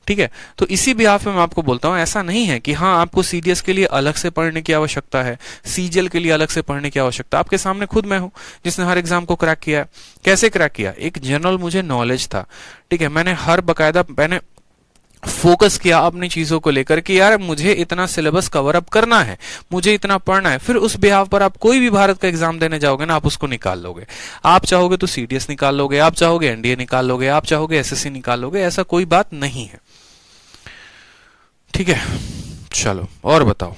ठीक है, तो इसी बिहाफ में मैं आपको बोलता हूं, ऐसा नहीं है कि हाँ आपको सीडीएस के लिए अलग से पढ़ने की आवश्यकता है, सीजीएल के लिए अलग से पढ़ने की आवश्यकता। आपके सामने खुद मैं हूं जिसने हर एग्जाम को क्रैक किया है। कैसे क्रैक किया? एक जनरल मुझे नॉलेज था। ठीक है, मैंने हर बकायदा मैंने फोकस किया अपनी चीजों को लेकर कि यार मुझे इतना सिलेबस कवर अप करना है, मुझे इतना पढ़ना है। फिर उस बिहाफ पर आप कोई भी भारत का एग्जाम देने जाओगे ना, आप उसको निकाल लोगे। आप चाहोगे तो सीडीएस निकाल लोगे, आप चाहोगे एनडीए निकाल लोगे, आप चाहोगे एसएससी निकाल लोगे, ऐसा कोई बात नहीं है। ठीक है, चलो और बताओ।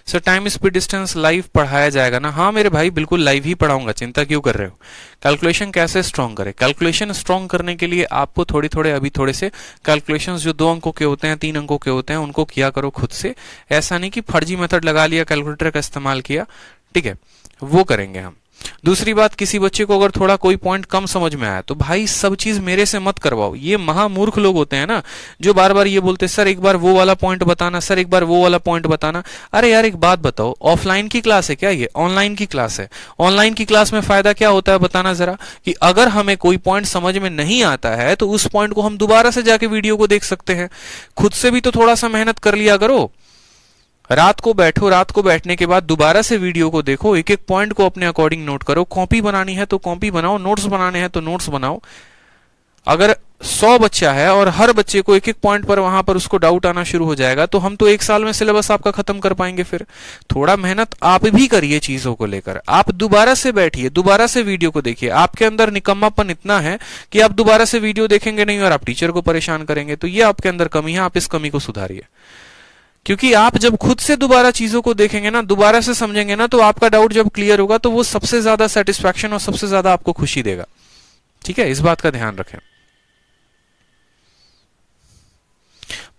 Sir time speed distance live पढ़ाया जाएगा ना? हाँ मेरे भाई, बिल्कुल लाइव ही पढ़ाऊंगा, चिंता क्यों कर रहे हो। कैलकुलेशन कैसे स्ट्रॉन्ग करें? कैलकुलेशन स्ट्रॉन्ग करने के लिए आपको थोड़े से कैलकुलेशंस जो 2 अंकों के होते हैं, 3 अंकों के होते हैं, उनको किया करो खुद से। ऐसा नहीं कि फर्जी मेथड लगा लिया, कैलकुलेटर का इस्तेमाल किया, ठीक है, वो करेंगे हम। दूसरी बात, किसी बच्चे को अगर थोड़ा कोई पॉइंट कम समझ में आया तो भाई सब चीज मेरे से मत करवाओ। ये महामूर्ख लोग होते हैं ना, जो बार बार ये बोलते हैं सर एक बार वो वाला पॉइंट बताना, सर एक बार वो वाला पॉइंट बताना। अरे यार एक बात बताओ, ऑफलाइन की क्लास है क्या ये? ऑनलाइन की क्लास है। ऑनलाइन की क्लास में फायदा क्या होता है बताना जरा, कि अगर हमें कोई पॉइंट समझ में नहीं आता है तो उस पॉइंट को हम दोबारा से जाके वीडियो को देख सकते हैं। खुद से भी तो थोड़ा सा मेहनत कर लिया करो। रात को बैठो, रात को बैठने के बाद दोबारा से वीडियो को देखो, एक एक पॉइंट को अपने अकॉर्डिंग नोट करो। कॉपी बनानी है तो कॉपी बनाओ, नोट्स बनाने हैं तो नोट्स बनाओ। अगर 100 बच्चा है और हर बच्चे को एक एक पॉइंट पर वहां पर उसको डाउट आना शुरू हो जाएगा तो हम तो 1 साल में सिलेबस आपका खत्म कर पाएंगे। फिर थोड़ा मेहनत आप भी करिए चीजों को लेकर। आप दोबारा से बैठिए, दोबारा से वीडियो को देखिए। आपके अंदर निकम्मापन इतना है कि आप दोबारा से वीडियो देखेंगे नहीं और आप टीचर को परेशान करेंगे। तो ये आपके अंदर कमी है, आप इस कमी को सुधारिए। क्योंकि आप जब खुद से दोबारा चीजों को देखेंगे ना, दोबारा से समझेंगे ना, तो आपका डाउट जब क्लियर होगा तो वो सबसे ज्यादा सेटिस्फैक्शन और सबसे ज्यादा आपको खुशी देगा। ठीक है, इस बात का ध्यान रखें।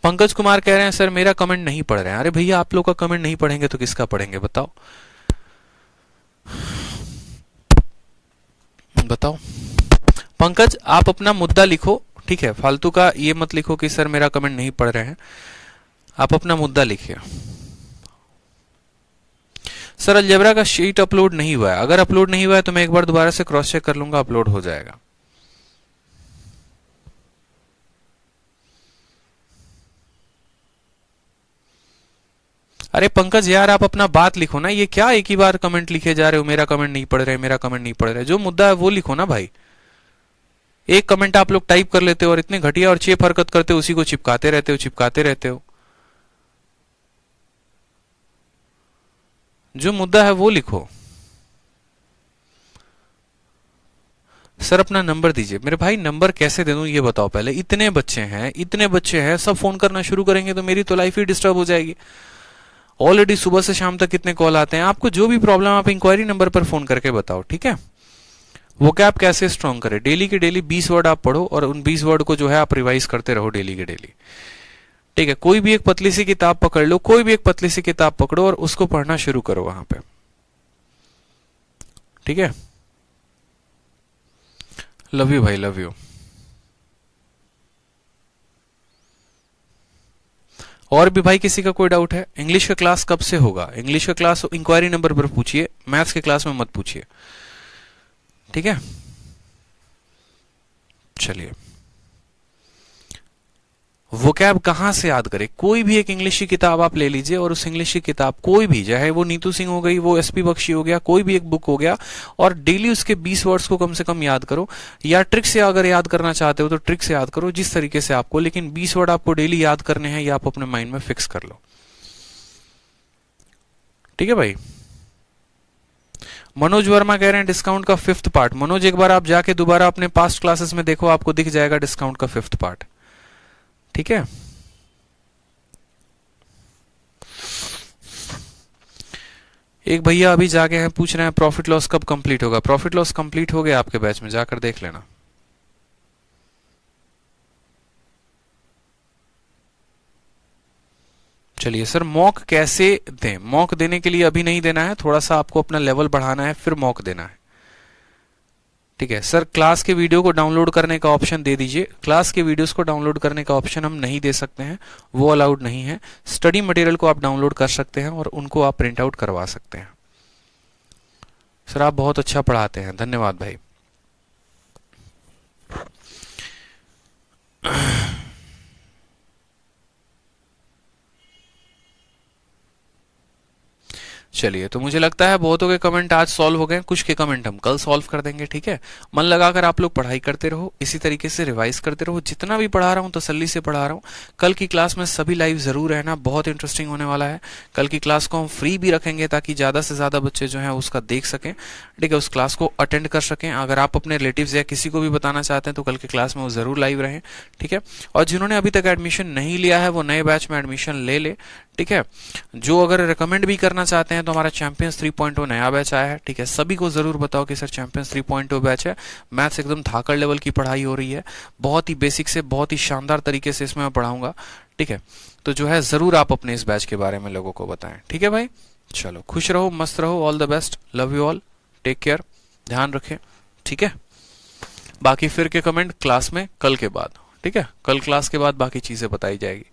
पंकज कुमार कह रहे हैं सर मेरा कमेंट नहीं पढ़ रहे हैं। अरे भैया आप लोग का कमेंट नहीं पढ़ेंगे तो किसका पढ़ेंगे बताओ बताओ। पंकज आप अपना मुद्दा लिखो, ठीक है, फालतू का ये मत लिखो कि सर मेरा कमेंट नहीं पढ़ रहे हैं। आप अपना मुद्दा लिखिए। सर अलजेब्रा का शीट अपलोड नहीं हुआ है। अगर अपलोड नहीं हुआ है तो मैं एक बार दोबारा से क्रॉस चेक कर लूंगा, अपलोड हो जाएगा। अरे पंकज यार आप अपना बात लिखो ना, ये क्या एक ही बार कमेंट लिखे जा रहे हो, मेरा कमेंट नहीं पढ़ रहे, मेरा कमेंट नहीं पढ़ रहे। जो मुद्दा है वो लिखो ना भाई। एक कमेंट आप लोग टाइप कर लेते हो और इतने घटिया और चेप हरकत करते हो, उसी को चिपकाते रहते हो। जो मुद्दा है वो लिखो। सर अपना नंबर दीजिए। मेरे भाई नंबर कैसे दे दूं ये बताओ पहले। इतने बच्चे हैं, सब फोन करना शुरू करेंगे तो मेरी तो लाइफ ही डिस्टर्ब हो जाएगी। ऑलरेडी सुबह से शाम तक कितने कॉल आते हैं। आपको जो भी प्रॉब्लम आप इंक्वायरी नंबर पर फोन करके बताओ, ठीक है। वो क्या आप कैसे स्ट्रॉन्ग करें, डेली के डेली 20 वर्ड आप पढ़ो और उन 20 वर्ड को जो है आप रिवाइज करते रहो डेली के डेली, ठीक है। कोई भी एक पतली सी किताब पकड़ लो, कोई भी एक पतली सी किताब पकड़ो और उसको पढ़ना शुरू करो वहां पे, ठीक है। लव यू भाई, लव यू। और भी भाई किसी का कोई डाउट है? इंग्लिश का क्लास कब से होगा? इंग्लिश का क्लास इंक्वायरी नंबर पर पूछिए, मैथ्स के क्लास में मत पूछिए, ठीक है। चलिए, वोकैब कहां से याद करें? कोई भी एक इंग्लिश की किताब आप ले लीजिए और उस इंग्लिश की किताब कोई भी, चाहे वो नीतू सिंह हो गई, वो एसपी बख्शी हो गया, कोई भी एक बुक हो गया, और डेली उसके 20 वर्ड्स को कम से कम याद करो। या ट्रिक से अगर याद करना चाहते हो तो ट्रिक से याद करो, जिस तरीके से आपको, लेकिन 20 वर्ड आपको डेली याद करने हैं, या आप अपने माइंड में फिक्स कर लो, ठीक है भाई। मनोज वर्मा कह रहे हैं डिस्काउंट का 5th पार्ट। मनोज एक बार आप जाके दोबारा अपने पास्ट क्लासेस में देखो, आपको दिख जाएगा डिस्काउंट का 5th पार्ट, ठीक है। एक भैया अभी जाके हैं, पूछ रहे हैं प्रॉफिट लॉस कब कंप्लीट होगा। प्रॉफिट लॉस कंप्लीट हो गया आपके बैच में, जाकर देख लेना। चलिए सर मॉक कैसे दें? मॉक देने के लिए अभी नहीं देना है, थोड़ा सा आपको अपना लेवल बढ़ाना है फिर मॉक देना है, ठीक है। सर क्लास के वीडियो को डाउनलोड करने का ऑप्शन दे दीजिए। क्लास के वीडियोस को डाउनलोड करने का ऑप्शन हम नहीं दे सकते हैं, वो अलाउड नहीं है। स्टडी मटेरियल को आप डाउनलोड कर सकते हैं और उनको आप प्रिंट आउट करवा सकते हैं। सर आप बहुत अच्छा पढ़ाते हैं, धन्यवाद भाई। चलिए, तो मुझे लगता है बहुतों के कमेंट आज सॉल्व हो गए, कुछ के कमेंट हम कल सॉल्व कर देंगे। ठीक है, मन लगाकर आप लोग पढ़ाई करते रहो, इसी तरीके से रिवाइज करते रहो। जितना भी पढ़ा रहा हूँ तसल्ली से पढ़ा रहा हूँ। कल की क्लास में सभी लाइव जरूर रहना, बहुत इंटरेस्टिंग होने वाला है। कल की क्लास को हम फ्री भी रखेंगे ताकि ज्यादा से ज्यादा बच्चे जो है उसका देख सकें। ठीक है, उस क्लास को अटेंड कर सकें। अगर आप अपने रिलेटिव्स या किसी को भी बताना चाहते हैं तो कल की क्लास में वो जरूर लाइव रहें। ठीक है, और जिन्होंने अभी तक एडमिशन नहीं लिया है वो नए बैच में एडमिशन ले ले। ठीक है, जो अगर रिकमेंड भी करना चाहते हैं तो हमारा चैंपियंस 3.0 नया बैच आया है। ठीक है, सभी को जरूर बताओ कि सर चैंपियंस 3.0 बैच है। मैथ्स एकदम धाकड़ लेवल की पढ़ाई हो रही है, बहुत ही बेसिक से बहुत ही शानदार तरीके से इसमें मैं पढ़ाऊंगा। ठीक है, तो जो है जरूर आप अपने इस बैच के बारे में लोगों को बताएं। ठीक है भाई, चलो खुश रहो, मस्त रहो, all the best, love you all, take care, ध्यान रखें। ठीक है, बाकी फिर के कमेंट क्लास में कल के बाद। ठीक है, कल क्लास के बाद बाकी चीजें बताई जाएगी।